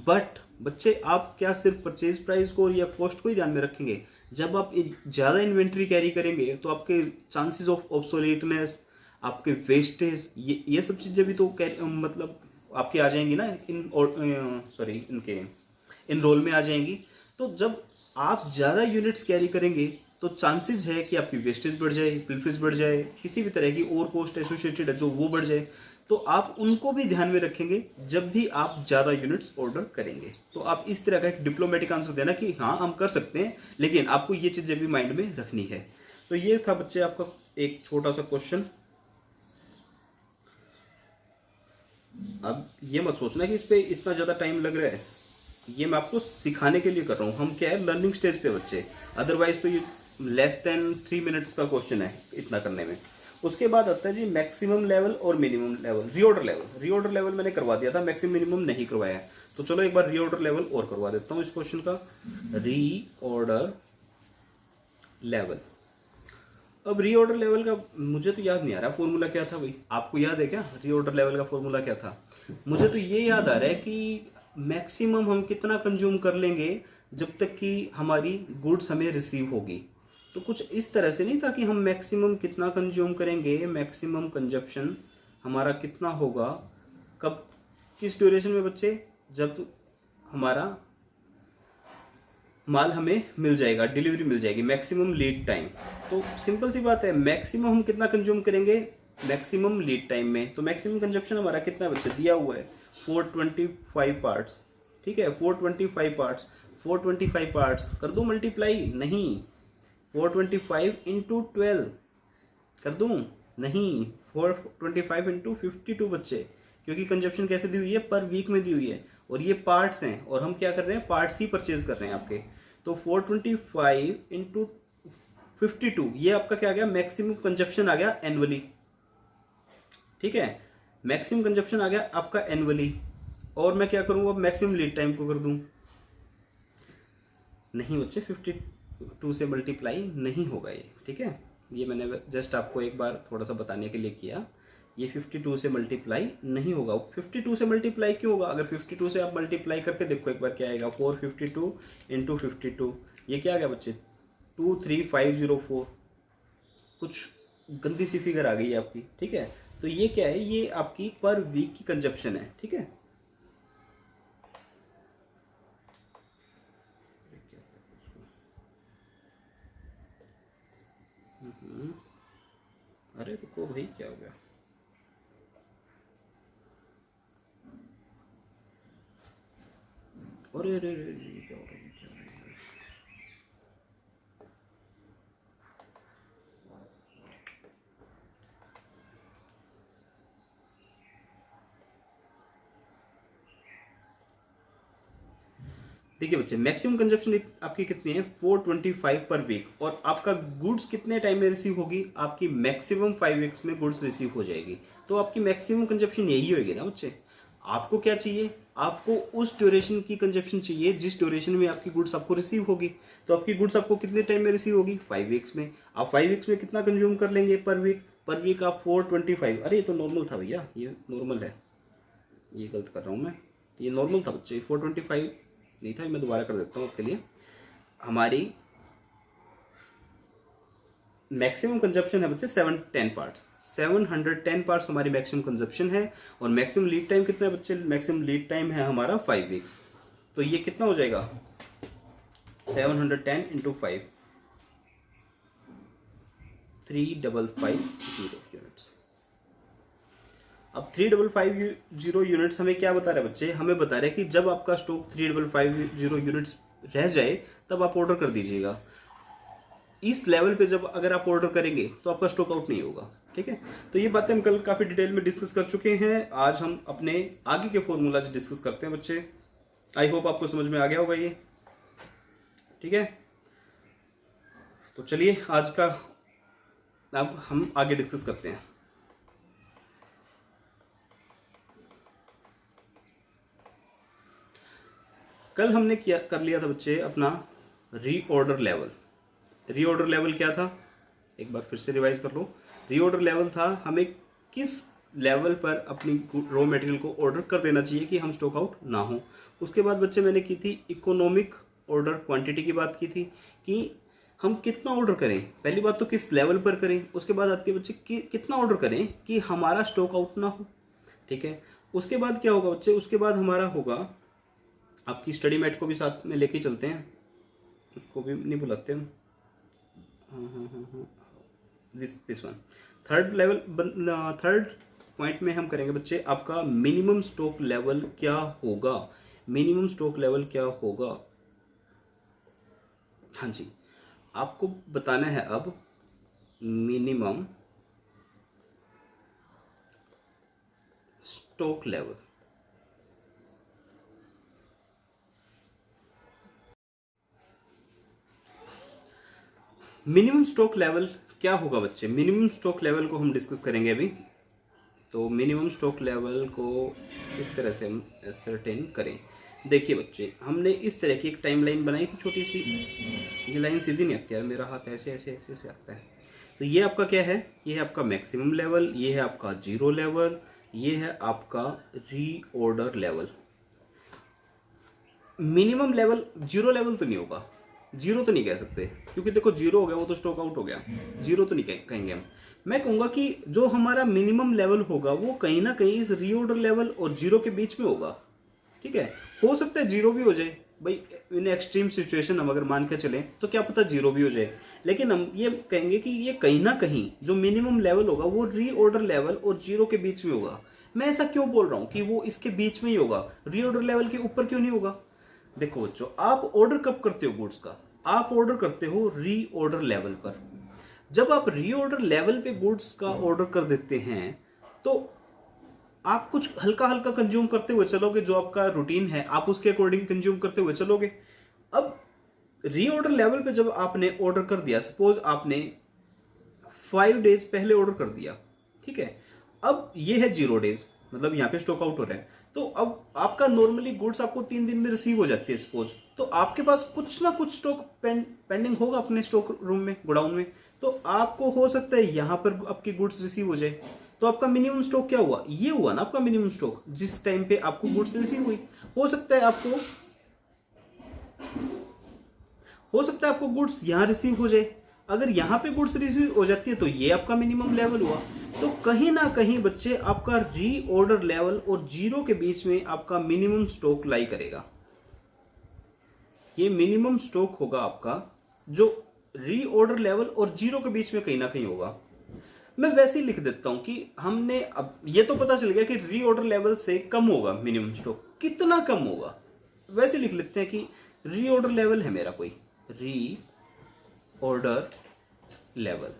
But बच्चे आप क्या सिर्फ परचेज प्राइस को या कॉस्ट को ही ध्यान में रखेंगे? जब आप ज़्यादा इन्वेंट्री कैरी करेंगे तो आपके चांसेस ऑफ ऑब्सोलेटनेस, आपके वेस्टेज, ये सब चीज़ें भी तो मतलब आपके आ जाएंगी ना इन रोल में आ जाएंगी। तो जब आप ज़्यादा यूनिट्स कैरी करेंगे तो चांसेस है कि आपकी वेस्टेज बढ़ जाए, पिलफिस बढ़ जाए, किसी भी तरह की और कॉस्ट एसोसिएटेड है जो वो बढ़ जाए, तो आप उनको भी ध्यान में रखेंगे जब भी आप ज़्यादा यूनिट्स ऑर्डर करेंगे। तो आप इस तरह का एक डिप्लोमेटिक आंसर देना कि हाँ हम कर सकते हैं, लेकिन आपको ये चीज़ें भी माइंड में रखनी है। तो ये था बच्चे आपका एक छोटा सा क्वेश्चन। अब ये मत सोचना कि इस पे इतना ज़्यादा टाइम लग रहा है, ये मैं आपको सिखाने के लिए कर रहा हूँ। हम क्या है लर्निंग स्टेज पे बच्चे, अदरवाइज तो ये लेस देन 3 मिनट्स का क्वेश्चन है इतना करने में। उसके बाद आता है जी मैक्सिमम लेवल और मिनिमम लेवल। रीऑर्डर लेवल मैंने करवा दिया था, मैक्सिमम मिनिमम नहीं करवाया है। तो चलो एक बार रीऑर्डर लेवल और करवा देता हूँ इस क्वेश्चन का। रीऑर्डर लेवल, अब रीऑर्डर लेवल का मुझे तो याद नहीं आ रहा फॉर्मूला क्या था भाई, आपको याद है क्या रीऑर्डर लेवल का फॉर्मूला क्या था? मुझे तो ये याद आ रहा है कि मैक्सिमम हम कितना कंज्यूम कर लेंगे जब तक कि हमारी गुड्स हमें रिसीव होगी। तो कुछ इस तरह से नहीं था कि हम मैक्सिमम कितना कंज्यूम करेंगे, मैक्सिमम कंजप्शन हमारा कितना होगा, कब, किस ड्यूरेशन में बच्चे, जब हमारा माल हमें मिल जाएगा, डिलीवरी मिल जाएगी, मैक्सिमम लीड टाइम। तो सिंपल सी बात है, मैक्सिमम हम कितना कंज्यूम करेंगे मैक्सिमम लीड टाइम में। तो मैक्सिमम कंजप्शन हमारा कितना बच्चे दिया हुआ है 425 पार्ट्स, ठीक है 425 पार्ट्स। 425 पार्ट्स कर दूं मल्टीप्लाई? नहीं। 425 इंटू 12 कर दूं? नहीं। 425 इंटू 52 बच्चे, क्योंकि कंजप्शन कैसे दी हुई है, पर वीक में दी हुई है, और ये पार्ट्स हैं और हम क्या कर रहे हैं, पार्ट्स ही परचेज कर रहे हैं आपके। तो 425 इंटू 52 ये आपका क्या आ गया, मैक्सिमम कंजप्शन आ गया एनुअली, ठीक है, मैक्सिमम कंजप्शन आ गया आपका एनुअली। और मैं क्या करूँगा, अब मैक्सिमम लीड टाइम को कर दूँ? नहीं बच्चे, 52 से मल्टीप्लाई नहीं होगा ये, ठीक है। ये मैंने जस्ट आपको एक बार थोड़ा सा बताने के लिए किया, ये 52 से मल्टीप्लाई नहीं होगा। 52 से मल्टीप्लाई क्यों होगा? अगर 52 से आप मल्टीप्लाई करके देखो एक बार क्या आएगा, 452 इंटू 52, ये क्या आ गया बच्चे 23504, कुछ गंदी सी फिगर आ गई है आपकी, ठीक है। तो ये क्या है, ये आपकी पर वीक की कंजप्शन है, ठीक है। अरे रुको भाई, क्या हो गया? अरे अरे अरे क्या हो रहा है, क्या हो रहा है? देखिए बच्चे, मैक्सिमम कंजप्शन आपकी कितनी है 425 पर वीक, और आपका गुड्स कितने टाइम में रिसीव होगी, आपकी मैक्सिमम 5 वीक्स में गुड्स रिसीव हो जाएगी। तो आपकी मैक्सिमम कंजप्शन यही होगी ना बच्चे। आपको क्या चाहिए, आपको उस ड्यूरेशन की कंजप्शन चाहिए जिस ड्यूरेशन में आपकी गुड्स आपको रिसीव होगी। तो आपकी गुड्स आपको कितने टाइम में रिसीव होगी, 5 वीक्स में। आप 5 वीक्स में कितना कंज्यूम कर लेंगे पर वीक? पर वीक आप 425, अरे ये तो नॉर्मल था भैया, ये नॉर्मल है, ये गलत कर रहा हूँ मैं, ये नॉर्मल था बच्चे, 425 नहीं था। मैं दोबारा कर देता हूँ आपके लिए। हमारी मैक्सिमम कंजप्शन है बच्चे 710 पार्ट्स, 710 पार्ट्स हमारी मैक्सिमम कंजप्शन है। और मैक्सिमम लीड टाइम कितना है बच्चे, मैक्सिमम लीड टाइम है हमारा 5 वीक्स। तो ये कितना हो जाएगा 710 इंटू 5, 3550 यूनिट्स। अब 3550 यूनिट्स हमें क्या बता रहा है बच्चे, हमें बता रहा है कि जब आपका स्टॉक 3550 यूनिट्स रह जाए तब आप ऑर्डर कर दीजिएगा। इस लेवल पे जब अगर आप ऑर्डर करेंगे तो आपका स्टॉक आउट नहीं होगा, ठीक है। तो ये बातें हम कल काफी डिटेल में डिस्कस कर चुके हैं। आज हम अपने आगे के फॉर्मूलाज डिस्कस करते हैं बच्चे। आई होप आपको समझ में आ गया होगा ये, ठीक है। तो चलिए आज का अब हम आगे डिस्कस करते हैं। कल हमने कर लिया था बच्चे अपना रीऑर्डर लेवल। रीऑर्डर लेवल क्या था, एक बार फिर से रिवाइज कर लो। रीऑर्डर लेवल था हमें किस लेवल पर अपनी रॉ मटेरियल को ऑर्डर कर देना चाहिए कि हम स्टॉक आउट ना हो। उसके बाद बच्चे मैंने की थी इकोनॉमिक ऑर्डर क्वांटिटी की बात की थी कि हम कितना ऑर्डर करें। पहली बात तो किस लेवल पर करें, उसके बाद आती है बच्चे कि कितना ऑर्डर करें कि हमारा स्टॉक आउट ना हो, ठीक है। उसके बाद क्या होगा बच्चे, उसके बाद हमारा होगा, आपकी स्टडी मैट को भी साथ में लेके चलते हैं, उसको भी नहीं बुलाते हम, this one third level, third point में हम करेंगे बच्चे आपका मिनिमम स्टॉक लेवल क्या होगा। मिनिमम स्टॉक लेवल क्या होगा, हाँ जी, आपको बताना है अब minimum stock level. Minimum stock level क्या होगा बच्चे, मिनिमम स्टॉक लेवल को हम डिस्कस करेंगे अभी। तो मिनिमम स्टॉक लेवल को इस तरह से हम सर्टेन करें। देखिए बच्चे, हमने इस तरह की एक टाइम लाइन बनाई थी छोटी सी, ये लाइन सीधी नहीं आती यार, मेरा हाथ ऐसे ऐसे ऐसे से आता है। तो ये आपका क्या है, ये है आपका मैक्सिमम लेवल, ये है आपका जीरो लेवल, ये है आपका reorder level. Minimum level zero level तो नहीं होगा, जीरो तो नहीं कह सकते, क्योंकि देखो जीरो हो गया वो तो स्टॉक आउट हो गया, जीरो तो नहीं कहेंगे हम। मैं कहूँगा कि जो हमारा मिनिमम लेवल होगा वो कहीं ना कहीं इस रीऑर्डर लेवल और जीरो के बीच में होगा। ठीक है, हो सकता है जीरो भी हो जाए भाई, इन एक्सट्रीम सिचुएशन हम अगर मान के चलें तो क्या पता जीरो भी हो जाए, लेकिन हम ये कहेंगे कि ये कहीं ना कहीं जो मिनिमम लेवल होगा वो रीऑर्डर लेवल और जीरो के बीच में होगा। मैं ऐसा क्यों बोल रहा हूँ कि वो इसके बीच में ही होगा, रीऑर्डर लेवल के ऊपर क्यों नहीं होगा। देखो बच्चों, आप ऑर्डर कब करते हो गुड्स का, आप ऑर्डर करते हो रीऑर्डर लेवल पर। जब आप रीऑर्डर लेवल पे गुड्स का ऑर्डर कर देते हैं तो आप कुछ हल्का हल्का कंज्यूम करते हुए चलोगे, जो आपका रूटीन है आप उसके अकॉर्डिंग कंज्यूम करते हुए चलोगे। अब रीऑर्डर लेवल पे जब आपने ऑर्डर कर दिया, सपोज आपने 5 डेज पहले ऑर्डर कर दिया, ठीक है, अब ये है 0 डेज, मतलब यहाँ पे स्टॉक आउट हो रहा है। तो अब आपका नॉर्मली गुड्स आपको 3 दिन में रिसीव हो जाती है सपोज, तो आपके पास कुछ ना कुछ स्टॉक पेंडिंग होगा अपने स्टॉक रूम में, गोडाउन में। तो आपको हो सकता है यहाँ पर आपकी गुड्स रिसीव हो जाए, तो आपका मिनिमम स्टॉक क्या हुआ, ये हुआ ना आपका मिनिमम स्टॉक, जिस टाइम पे आपको गुड्स रिसीव हुई। हो सकता है आपको गुड्स यहाँ रिसीव हो जाए, अगर यहाँ पे गुड्स रिसीव हो जाती है तो ये आपका मिनिमम लेवल हुआ। तो कहीं ना कहीं बच्चे आपका रीऑर्डर लेवल और जीरो के बीच में आपका मिनिमम स्टॉक लाई करेगा। ये मिनिमम स्टॉक होगा आपका जो रीऑर्डर लेवल और जीरो के बीच में कहीं ना कहीं होगा। मैं वैसे ही लिख देता हूं कि हमने, अब ये तो पता चल गया कि रीऑर्डर लेवल से कम होगा मिनिमम स्टॉक, कितना कम होगा, वैसे लिख लेते हैं कि रीऑर्डर लेवल है मेरा कोई, रीऑर्डर लेवल,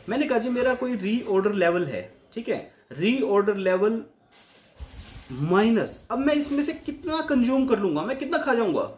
मैंने कहा जी मेरा कोई रीऑर्डर लेवल है, ठीक है, रीऑर्डर लेवल माइनस, अब मैं इसमें से कितना कंज्यूम कर लूंगा, मैं कितना खा जाऊंगा।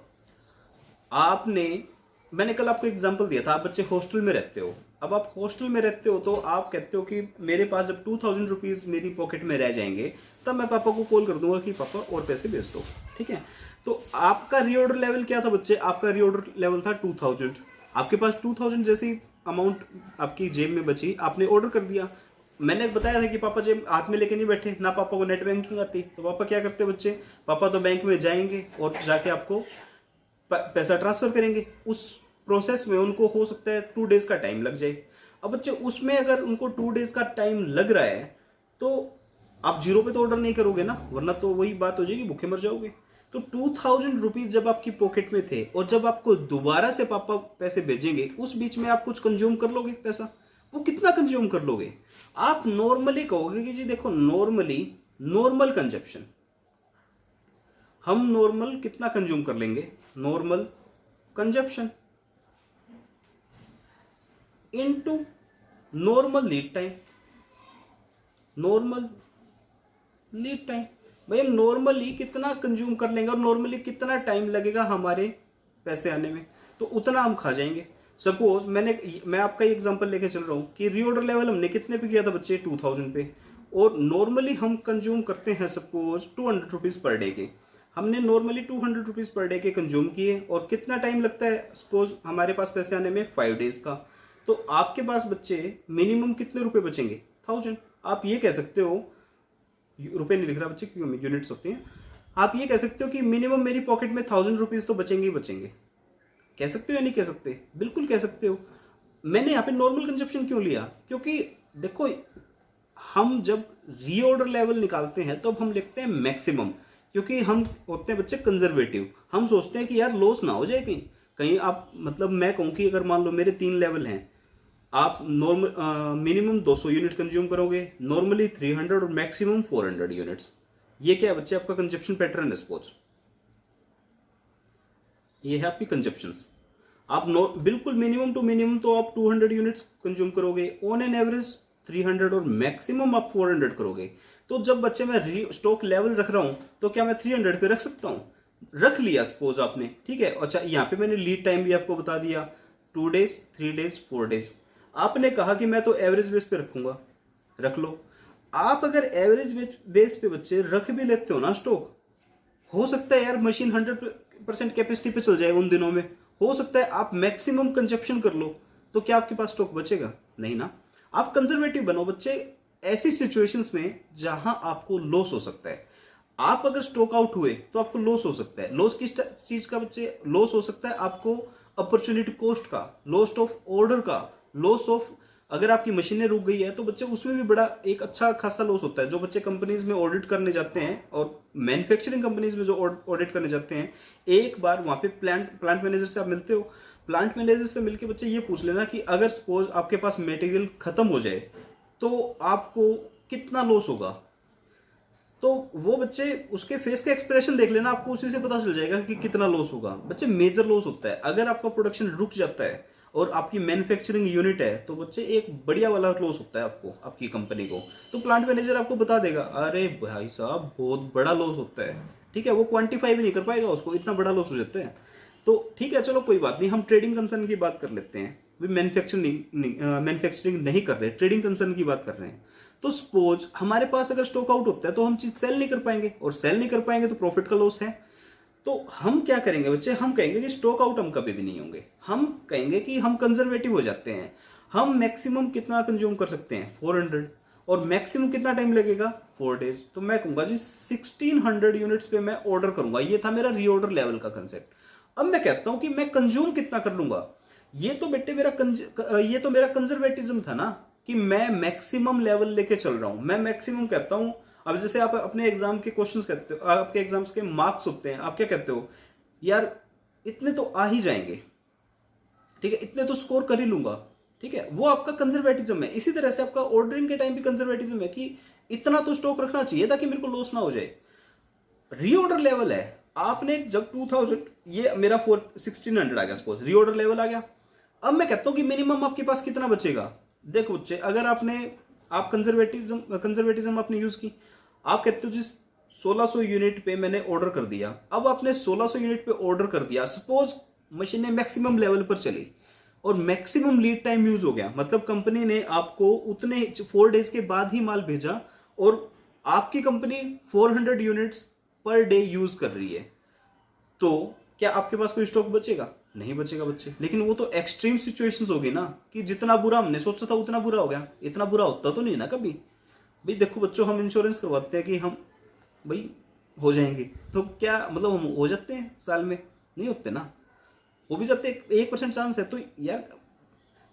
मैंने कल आपको एग्जांपल दिया था, आप बच्चे हॉस्टल में रहते हो, अब आप हॉस्टल में रहते हो तो आप कहते हो कि मेरे पास जब 2000 रुपीज मेरी पॉकेट में रह जाएंगे तब मैं पापा को कॉल कर दूंगा कि पापा और पैसे भेज दो, ठीक है। तो आपका रीऑर्डर लेवल क्या था बच्चे, आपका रीऑर्डर लेवल था 2000, आपके पास 2000 जैसी अमाउंट आपकी जेब में बची, आपने ऑर्डर कर दिया। मैंने बताया था कि पापा जेब हाथ में लेके नहीं बैठे, ना पापा को नेट बैंकिंग आती, तो पापा क्या करते बच्चे, पापा तो बैंक में जाएंगे और जाके आपको पैसा ट्रांसफर करेंगे। उस प्रोसेस में उनको हो सकता है 2 डेज का टाइम लग जाए। अब बच्चे उसमें अगर उनको 2 डेज का टाइम लग रहा है तो आप जीरो पे तो ऑर्डर नहीं करोगे ना, वरना तो वही बात हो जाएगी, भूखे मर जाओगे। तो 2000 रुपीज जब आपकी पॉकेट में थे और जब आपको दोबारा से पापा पैसे भेजेंगे, उस बीच में आप कुछ कंज्यूम कर लोगे पैसा, वो कितना कंज्यूम कर लोगे। आप नॉर्मली कहोगे कि जी देखो नॉर्मल कंजप्शन, हम नॉर्मल कितना कंज्यूम कर लेंगे, normal consumption into normal lead time, normal lead time, भाई हम नॉर्मली कितना कंज्यूम कर लेंगे और नॉर्मली कितना टाइम लगेगा हमारे पैसे आने में, तो उतना हम खा जाएंगे। सपोज मैं आपका एग्जांपल लेके चल रहा हूँ कि रीऑर्डर लेवल हमने कितने पे किया था बच्चे, 2000 पे, और नॉर्मली हम कंज्यूम करते हैं सपोज 200 रुपीज पर डे के, हमने नॉर्मली 200 रुपीज पर डे के कंज्यूम किए, और कितना टाइम लगता है सपोज हमारे पास पैसे आने में, 5 डेज का। तो आपके पास बच्चे मिनिमम कितने रुपए बचेंगे, 1000। आप ये कह सकते हो, रुपए नहीं लिख रहा बच्चे क्योंकि यूनिट्स होती हैं, आप ये कह सकते हो कि मिनिमम मेरी पॉकेट में 1000 रुपीज तो बचेंगे ही बचेंगे। कह सकते हो या नहीं कह सकते, बिल्कुल कह सकते हो। मैंने यहाँ पे नॉर्मल कंजप्शन क्यों लिया, क्योंकि देखो हम जब रीऑर्डर लेवल निकालते हैं तो हम लिखते हैं मैक्सिमम, क्योंकि हम होते हैं बच्चे कंजर्वेटिव, हम सोचते हैं कि यार लॉस ना हो जाए कहीं कहीं आप, मतलब मैं कहूँ कि अगर मान लो मेरे 3 लेवल हैं, आप नॉर्मल मिनिमम 200 यूनिट कंज्यूम करोगे, नॉर्मली 300 और मैक्सिमम 400 यूनिट्स। ये क्या है बच्चे, आपका कंजप्शन पैटर्न है सपोज, ये है आपकी कंजप्शंस। आप बिल्कुल मिनिमम टू मिनिमम तो आप 200 यूनिट्स कंज्यूम करोगे, ऑन एन एवरेज 300 और मैक्सिमम आप 400 करोगे। तो जब बच्चे मैं स्टॉक लेवल रख रहा हूं तो क्या मैं 300 पे रख सकता हूं, रख लिया सपोज आपने, ठीक है। अच्छा यहाँ पे मैंने लीड टाइम भी आपको बता दिया, 2 डेज, 3 डेज, 4 डेज। आपने कहा कि मैं तो एवरेज बेस पे रखूंगा, रख लो। आप अगर एवरेज बेस पे बच्चे रख भी लेते हो ना स्टॉक, हो सकता है यार मशीन 100% कैपेसिटी पे चल जाए उन दिनों में, हो सकता है आप मैक्सिमम कंजप्शन कर लो, तो क्या आपके पास स्टॉक बचेगा? नहीं ना। आप कंजर्वेटिव बनो बच्चे ऐसी सिचुएशंस में जहां आपको लॉस हो सकता है। आप अगर स्टॉक आउट हुए तो आपको लॉस हो सकता है। लॉस किस चीज का बच्चे? लॉस हो सकता है आपको अपॉर्चुनिटी कॉस्ट का, लॉस ऑफ ऑर्डर का, लॉस ऑफ, अगर आपकी मशीनें रुक गई है तो बच्चे उसमें भी बड़ा एक अच्छा खासा लॉस होता है। जो बच्चे कंपनीज में ऑडिट करने जाते हैं और मैन्युफैक्चरिंग कंपनीज में जो ऑडिट करने जाते हैं, एक बार वहां पे प्लांट मैनेजर से आप मिलते हो, प्लांट मैनेजर से मिलकर बच्चे ये पूछ लेना कि अगर सपोज आपके पास मटेरियल खत्म हो जाए तो आपको कितना लॉस होगा। तो वो बच्चे उसके फेस का एक्सप्रेशन देख लेना, आपको उसी से पता चल जाएगा कि कितना लॉस होगा। बच्चे मेजर लॉस होता है अगर आपका प्रोडक्शन रुक जाता है और आपकी मैन्युफैक्चरिंग यूनिट है, तो बच्चे एक बढ़िया वाला लॉस होता है आपको, आपकी कंपनी को। तो प्लांट मैनेजर आपको बता देगा, अरे भाई साहब बहुत बड़ा लॉस होता है, ठीक है। वो क्वांटिफाई भी नहीं कर पाएगा उसको, इतना बड़ा लॉस हो जाता है। तो ठीक है, चलो कोई बात नहीं, हम ट्रेडिंग कंसर्न की बात कर लेते हैं। मैन्युफैक्चरिंग नहीं कर रहे, ट्रेडिंग कंसर्न की बात कर रहे हैं। तो सपोज हमारे पास अगर स्टॉक आउट होता है तो हम चीज सेल नहीं कर पाएंगे, और सेल नहीं कर पाएंगे तो प्रॉफिट का लॉस है। तो हम क्या करेंगे बच्चे? हम कहेंगे कि स्टॉक आउट हम कभी भी नहीं होंगे, हम कहेंगे कि हम कंजर्वेटिव हो जाते हैं। हम मैक्सिमम कितना कंज्यूम कर सकते हैं? 400। और मैक्सिमम कितना टाइम लगेगा? 4 डेज। तो मैं कहूंगा जी 1600 यूनिट्स पे मैं ऑर्डर करूंगा। ये था मेरा रीऑर्डर लेवल का कंसेप्ट। अब मैं कहता हूं कि मैं कंज्यूम कितना कर लूंगा। ये तो बेटे ये तो मेरा कंजर्वेटिज्म था ना, कि मैं मैक्सिमम लेवल लेके चल रहा हूं। मैं मैक्सिमम कहता हूं। अब जैसे आप अपने एग्जाम के क्वेश्चंस कहते हो, आपके एग्जाम्स के मार्क्स होते हैं, आप क्या कहते हो? यार इतने तो आ ही जाएंगे, ठीक है, इतने तो स्कोर कर ही लूंगा, ठीक है। वो आपका कंजर्वेटिज्म है। इसी तरह से आपका ऑर्डरिंग के टाइम भी कंजर्वेटिज्म है कि इतना तो स्टॉक रखना चाहिए ताकि मेरे को लॉस ना हो जाए। रीऑर्डर लेवल है, आपने जब 2000, ये मेरा 1600 आ गया, सपोज रीऑर्डर लेवल आ गया। अब मैं कहता हूं कि मिनिमम आपके पास कितना बचेगा। देखो बच्चे, अगर आप कंजर्वेटिज्म आपने यूज की, आप कहते हो जिस 1600 यूनिट पे मैंने ऑर्डर कर दिया। अब आपने 1600 यूनिट पे ऑर्डर कर दिया, सपोज मशीनें मैक्सिमम लेवल पर चली और मैक्सिमम लीड टाइम यूज हो गया, मतलब कंपनी ने आपको उतने 4 डेज के बाद ही माल भेजा और आपकी company 400 units per day use कर रही है, तो क्या आपके पास कोई स्टॉक बचेगा? नहीं बचेगा बच्चे। लेकिन वो तो एक्सट्रीम सिचुएशंस होगी ना, कि जितना बुरा हमने सोचा था उतना बुरा हो गया। इतना बुरा होता तो नहीं ना कभी। भाई देखो बच्चों, हम इंश्योरेंस करवाते हैं कि हम भाई हो जाएंगे, तो क्या मतलब हम हो जाते हैं साल में? नहीं होते ना, हो भी जाते, 1% चांस है। तो यार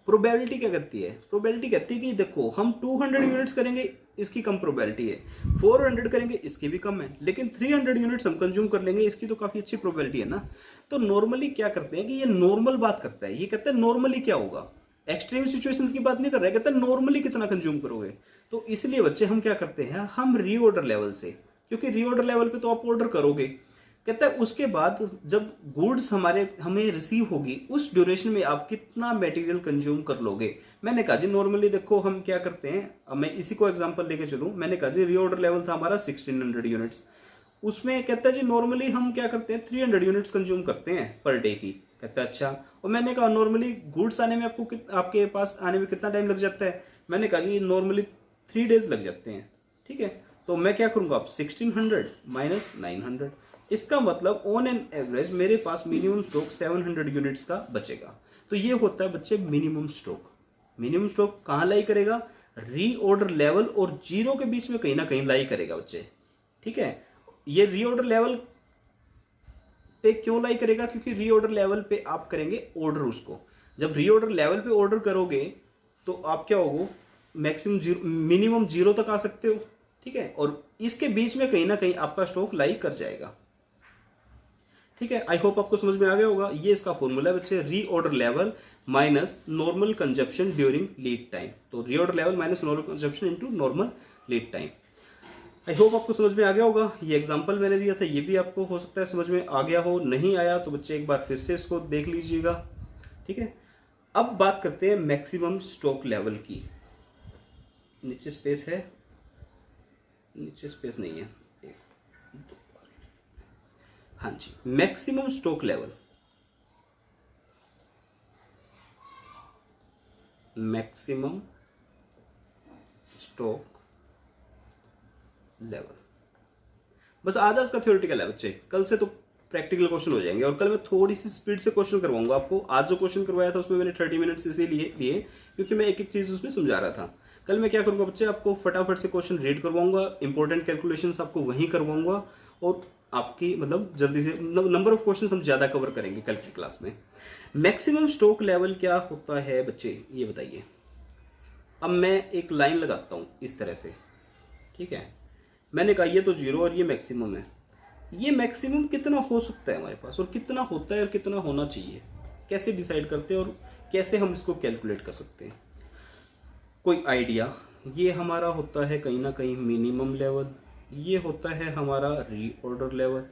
प्रोबेबिलिटी क्या कहती है? प्रोबेबिलिटी कहती है कि देखो हम 200 यूनिट्स करेंगे, इसकी कम प्रोबेबिलिटी है, 400 करेंगे, इसकी भी कम है, लेकिन 300 यूनिट्स हम कंज्यूम कर लेंगे, इसकी तो काफी अच्छी प्रोबेबिलिटी है ना। तो नॉर्मली क्या करते हैं कि ये नॉर्मल बात करता है, ये कहता है नॉर्मली क्या होगा, एक्सट्रीम सिचुएशंस की बात नहीं कर रहे, कहता है नॉर्मली कितना कंज्यूम करोगे। तो इसलिए बच्चे हम क्या करते हैं, हम रीऑर्डर लेवल से, क्योंकि रीऑर्डर लेवल पे तो आप ऑर्डर करोगे, कहता है उसके बाद जब गुड्स हमें रिसीव होगी, उस ड्यूरेशन में आप कितना मटेरियल कंज्यूम कर लोगे। मैंने कहा जी नॉर्मली देखो हम क्या करते हैं, अब मैं इसी को एग्जांपल लेके चलूं। मैंने कहा जी रीऑर्डर लेवल था हमारा 1600 यूनिट्स, उसमें कहता है जी नॉर्मली हम क्या करते हैं 300 यूनिट्स कंज्यूम करते हैं पर डे की। कहता है अच्छा। और मैंने कहा नॉर्मली गुड्स आने में आपके पास आने में कितना टाइम लग जाता है? मैंने कहा जी नॉर्मली 3 डेज लग जाते हैं, ठीक है। तो मैं क्या करूंगा, अब 1600 माइनस 900, इसका मतलब ऑन एन एवरेज मेरे पास मिनिमम स्टॉक 700 यूनिट्स का बचेगा। तो ये होता है बच्चे मिनिमम स्टॉक। मिनिमम स्टॉक कहाँ लाई करेगा? रीऑर्डर लेवल और जीरो के बीच में कहीं ना कहीं लाई करेगा बच्चे, ठीक है। ये रीऑर्डर लेवल पे क्यों लाई करेगा? क्योंकि रीऑर्डर लेवल पे आप करेंगे ऑर्डर उसको। जब रीऑर्डर लेवल पे ऑर्डर करोगे तो आप क्या होगो, मैक्सिमम जीरो, मिनिमम जीरो तक आ सकते हो, ठीक है। और इसके बीच में कहीं ना कहीं आपका स्टॉक लाई कर जाएगा, ठीक है। आई होप आपको समझ में आ गया होगा। ये इसका फॉर्मूला है बच्चे, reorder level minus normal consumption during lead time. तो reorder level minus normal consumption into normal lead time. I hope आपको समझ में आ गया होगा। ये एग्जांपल मैंने दिया था, ये भी आपको हो सकता है समझ में आ गया हो। नहीं आया तो बच्चे एक बार फिर से इसको देख लीजिएगा, ठीक है। अब बात करते हैं मैक्सिमम स्टॉक लेवल की। नीचे स्पेस है, नीचे स्पेस नहीं है, हाँ जी, maximum stock level. Maximum stock level. बस आज का थ्योरेटिकल है बच्चे, कल से तो प्रैक्टिकल क्वेश्चन हो जाएंगे। और कल मैं थोड़ी सी स्पीड से क्वेश्चन करवाऊंगा आपको। आज जो क्वेश्चन करवाया था उसमें मैंने 30 मिनट्स इसीलिए लिए क्योंकि मैं एक एक चीज उसमें समझा रहा था। कल मैं क्या करूंगा बच्चे, आपको फटाफट से क्वेश्चन रीड करवाऊंगा, इंपॉर्टेंट कैलकुलेशंस आपको वहीं करवाऊंगा और आपकी मतलब जल्दी से नंबर ऑफ क्वेश्चन हम ज्यादा कवर करेंगे कल की क्लास में। मैक्सिमम स्टॉक लेवल क्या होता है बच्चे, ये बताइए। अब मैं एक लाइन लगाता हूं इस तरह से, ठीक है। मैंने कहा ये तो 0 और ये मैक्सिमम है। ये मैक्सिमम कितना हो सकता है हमारे पास और कितना होता है और कितना होना चाहिए, कैसे डिसाइड करते हैं और कैसे हम इसको कैलकुलेट कर सकते हैं, कोई आइडिया। ये हमारा होता है कहीं ना कहीं मिनिमम लेवल, ये होता है हमारा रीऑर्डर लेवल,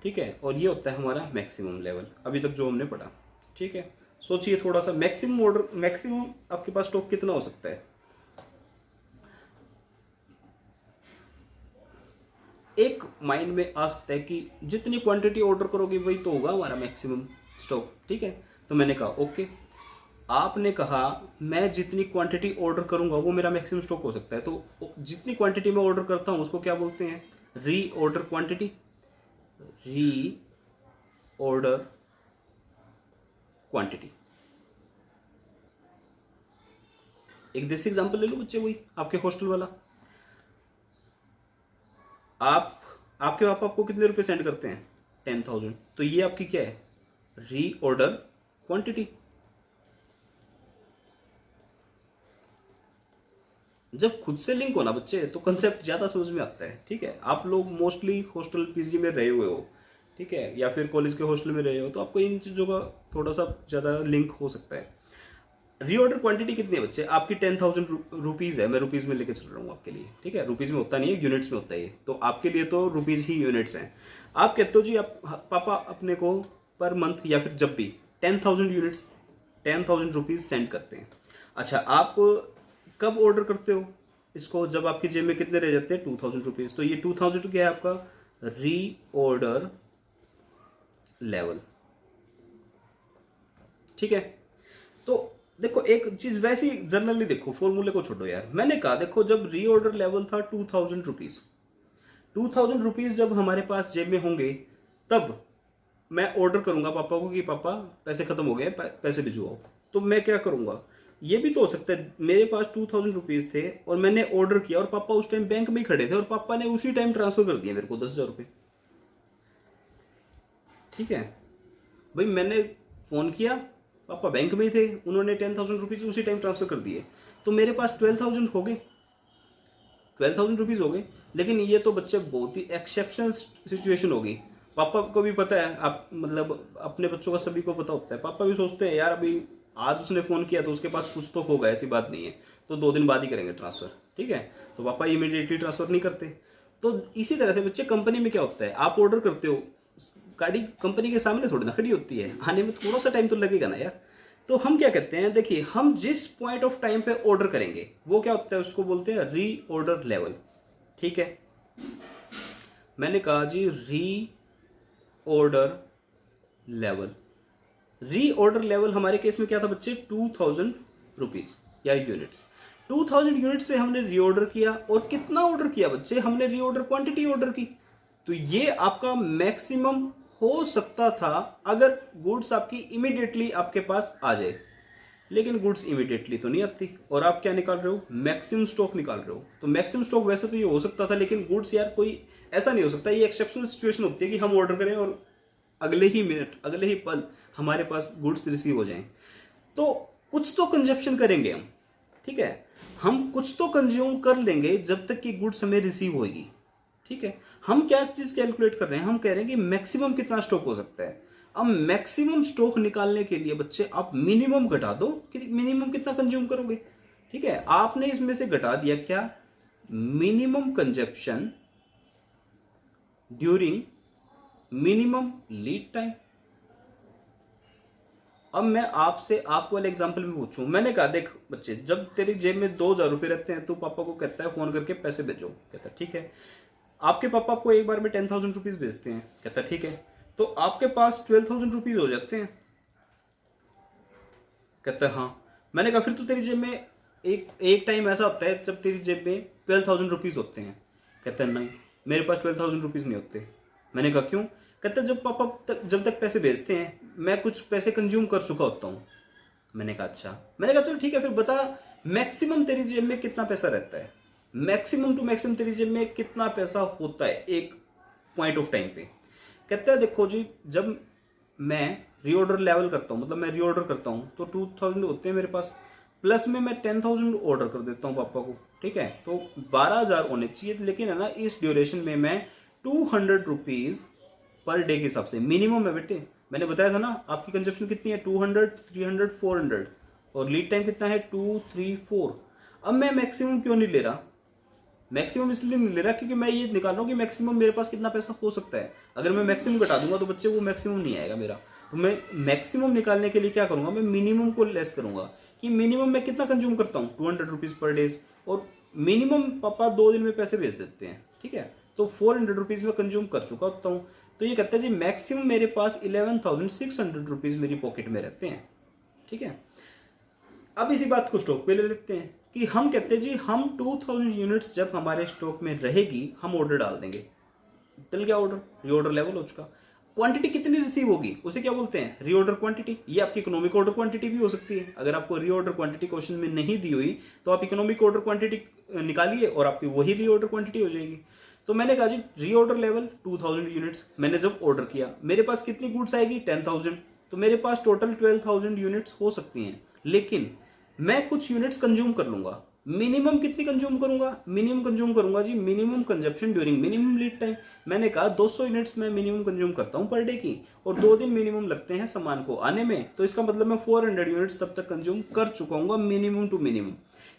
ठीक है, और ये होता है हमारा मैक्सिमम लेवल अभी तक जो हमने पढ़ा, ठीक है। सोचिए थोड़ा सा, मैक्सिमम आपके पास स्टॉक कितना हो सकता है। एक माइंड में आ सकता है कि जितनी क्वांटिटी ऑर्डर करोगे वही तो होगा हमारा मैक्सिमम स्टॉक, ठीक है। तो मैंने कहा ओके, आपने कहा मैं जितनी क्वांटिटी ऑर्डर करूंगा वो मेरा मैक्सिमम स्टॉक हो सकता है। तो जितनी क्वांटिटी मैं ऑर्डर करता हूं उसको क्या बोलते हैं, री ऑर्डर क्वांटिटी। री ऑर्डर क्वांटिटी। एक देसी एग्जांपल ले लो बच्चे, वही आपके हॉस्टल वाला। आपके पापा आपको कितने रुपए सेंड करते हैं, 10,000। तो ये आपकी क्या है, री ऑर्डर क्वांटिटी। जब खुद से लिंक हो ना बच्चे तो कंसेप्ट ज्यादा समझ में आता है, ठीक है। आप लोग मोस्टली हॉस्टल पीजी में रहे हुए हो, ठीक है, या फिर कॉलेज के हॉस्टल में रहे हो, तो आपको इन चीजों का थोड़ा सा ज्यादा लिंक हो सकता है। रीऑर्डर क्वांटिटी कितनी है बच्चे, आपकी 10,000 रुपीज है। मैं रुपीज में लेके चल रहा हूँ आपके लिए, ठीक है। रुपीज में होता नहीं है, यूनिट्स में होता है ये, तो आपके लिए तो रुपीज ही यूनिट्स हैं। आप कहते हो जी आप पापा अपने को पर मंथ या फिर जब भी 10,000 यूनिट्स 10,000 रुपीज सेंड करते हैं। अच्छा, आप कब ऑर्डर करते हो इसको, जब आपकी जेब में कितने रह जाते हैं, 2,000 रुपीज। तो ये 2,000 क्या है आपका री ऑर्डर लेवल, ठीक है। तो देखो एक चीज वैसी जनरली देखो, फॉर्मूले को छोड़ो यार। मैंने कहा देखो जब री ऑर्डर लेवल था 2,000 रुपीज, 2,000 रुपीज जब हमारे पास जेब में होंगे तब मैं ऑर्डर करूंगा पापा को कि पापा पैसे खत्म हो गए, पैसे भिजवाओ। तो मैं क्या करूंगा, ये भी तो हो सकता है मेरे पास 2,000 रुपीज थे और मैंने ऑर्डर किया और पापा उस टाइम बैंक में ही खड़े थे और पापा ने उसी टाइम ट्रांसफर कर दिया मेरे को 10,000 रुपये, ठीक है। भाई मैंने फोन किया, पापा बैंक में ही थे, उन्होंने 10,000 रुपीज उसी टाइम ट्रांसफर कर दिए, तो मेरे पास 12,000 हो गए, 12,000 रुपीज हो गए। लेकिन ये तो बच्चे बहुत ही एक्सेप्शनल सिचुएशन होगी। पापा को भी पता है, आप मतलब अपने बच्चों का सभी को पता होता है। पापा भी सोचते हैं यार अभी आज उसने फोन किया तो उसके पास कुछ तो होगा, ऐसी बात नहीं है, तो 2 दिन बाद ही करेंगे ट्रांसफर, ठीक है। तो पापा इमीडिएटली ट्रांसफर नहीं करते। तो इसी तरह से बच्चे कंपनी में क्या होता है, आप ऑर्डर करते हो, गाड़ी कंपनी के सामने थोड़ी ना खड़ी होती है, आने में थोड़ा सा टाइम तो लगेगा ना यार। तो हम क्या कहते हैं, देखिए हम जिस पॉइंट ऑफ टाइम पे ऑर्डर करेंगे वो क्या होता है, उसको बोलते हैं री ऑर्डर लेवल, ठीक है। मैंने कहा जी री ऑर्डर लेवल। री ऑर्डर लेवल हमारे केस में क्या था बच्चे, 2,000 रुपीज या यूनिट्स। 2,000 यूनिट्स से हमने रीऑर्डर किया और कितना ऑर्डर किया बच्चे, हमने रीऑर्डर क्वांटिटी ऑर्डर की। तो ये आपका मैक्सिमम हो सकता था अगर गुड्स आपकी इमीडिएटली आपके पास आ जाए, लेकिन गुड्स इमीडिएटली तो नहीं आती और आप क्या निकाल रहे हो, मैक्सिमम स्टॉक निकाल रहे हो। तो मैक्सिमम स्टॉक वैसे तो ये हो सकता था, लेकिन गुड्स यार कोई ऐसा नहीं हो सकता। ये एक्सेप्शनल सिचुएशन होती है कि हम ऑर्डर करें और अगले ही मिनट अगले ही पल हमारे पास गुड्स रिसीव हो जाएं। तो कुछ तो कंजप्शन करेंगे हम, ठीक है, हम कुछ तो कंज्यूम कर लेंगे जब तक कि गुड्स हमें रिसीव होगी, ठीक है। हम क्या चीज कैलकुलेट कर रहे हैं, हम कह रहे हैं कि मैक्सिमम कितना स्टॉक हो सकता है। अब मैक्सिमम स्टॉक निकालने के लिए बच्चे आप मिनिमम घटा दो कि मिनिमम कितना कंज्यूम करोगे, ठीक है। आपने इसमें से घटा दिया क्या, minimum consumption during minimum lead time. अब मैं आपसे आप वाले एग्जांपल में पूछूं, मैंने कहा देख बच्चे जब तेरी जेब में 2,000 रुपए रहते हैं तो पापा को कहता है फोन करके पैसे भेजो, कहता है ठीक है। आपके पापा आपको एक बार में 10,000 रुपीज भेजते हैं, कहता है ठीक है। तो आपके पास 12,000 रुपीज हो जाते हैं, कहता है हाँ। मैंने कहा फिर तो तेरी जेब में एक टाइम ऐसा होता है जब तेरी जेब में 12,000 रुपीज़ होते हैं। कहते हैं नहीं, मेरे पास 12,000 रुपीज़ नहीं होते। मैंने कहा क्यों? कहते हैं जब पापा जब तक पैसे भेजते हैं मैं कुछ पैसे कंज्यूम कर चुका होता हूँ। मैंने कहा अच्छा। मैंने कहा चल ठीक है, फिर बता मैक्सिमम तेरी जेब में कितना पैसा रहता है, मैक्सिमम टू मैक्सिमम तेरी जेब में कितना पैसा होता है एक पॉइंट ऑफ टाइम पे। कहता है देखो जी, जब मैं रीऑर्डर लेवल करता हूँ, मतलब मैं रीऑर्डर करता हूँ तो 2,000 होते हैं मेरे पास, प्लस में मैं 10,000 ऑर्डर कर देता हूँ पापा को, ठीक है, तो 12,000 होने चाहिए। लेकिन है ना, इस ड्यूरेशन में मैं 200 रुपीज़ पर डे के हिसाब से मिनिमम है बेटे। मैंने बताया था ना आपकी कंजप्शन कितनी है, 200, 300, 400, और लीड टाइम कितना है 2, 3, 4। अब मैं मैक्सिमम क्यों नहीं ले रहा? मैक्सिमम इसलिए नहीं ले रहा क्योंकि मैं ये निकाल रहा हूँ कि मैक्सिमम मेरे पास कितना पैसा हो सकता है। अगर मैं मैक्सिमम घटा दूंगा तो बच्चे वो मैक्सिमम नहीं आएगा मेरा। तो मैं मैक्सिमम निकालने के लिए क्या करूंगा, मैं मिनिमम को लेस करूंगा कि मिनिमम मैं कितना कंज्यूम करता हूँ 200 रुपीज़ पर डेज, और मिनिमम पापा 2 दिन में पैसे भेज देते हैं, ठीक है, तो 400 रुपीज़ में कंज्यूम कर चुका होता हूँ। तो ये कहता है जी मैक्सिमम मेरे पास 11,600 रुपीज़ मेरी पॉकेट में रहते हैं, ठीक है। अब इसी बात को स्टॉक पे ले लेते हैं कि हम कहते हैं जी हम 2,000 यूनिट्स जब हमारे स्टॉक में रहेगी हम ऑर्डर डाल देंगे। डल गया ऑर्डर, रीऑर्डर लेवल हो चुका। क्वांटिटी कितनी रिसीव होगी उसे क्या बोलते हैं, रीऑर्डर क्वांटिटी। ये आपकी इकोनॉमिक ऑर्डर क्वांटिटी भी हो सकती है। अगर आपको रीऑर्डर क्वांटिटी क्वेश्चन में नहीं दी हुई तो आप इकोनॉमिक ऑर्डर क्वांटिटी निकालिए और आपकी वही रीऑर्डर क्वांटिटी हो जाएगी। तो मैंने कहा जी रीऑर्डर लेवल 2,000 यूनिट्स मैंने जब ऑर्डर किया, मेरे पास कितनी गुड्स आएगी 10,000, तो मेरे पास टोटल 12,000 यूनिट्स हो सकती हैं। लेकिन मैं कुछ यूनिट्स कंज्यूम कर लूंगा। मिनिमम कितनी कंज्यूम करूंगा, मिनिमम कंज्यूम करूंगा जी minimum consumption during minimum lead time. मैंने कहा 200 यूनिट्स मैं मिनिमम कंज्यूम करता हूं पर डे की, और 2 दिन मिनिमम लगते हैं सामान को आने में, तो इसका मतलब मैं 400 यूनिट्स तब तक कंज्यूम कर चुका हूँ मिनिमम टू मिनिमम।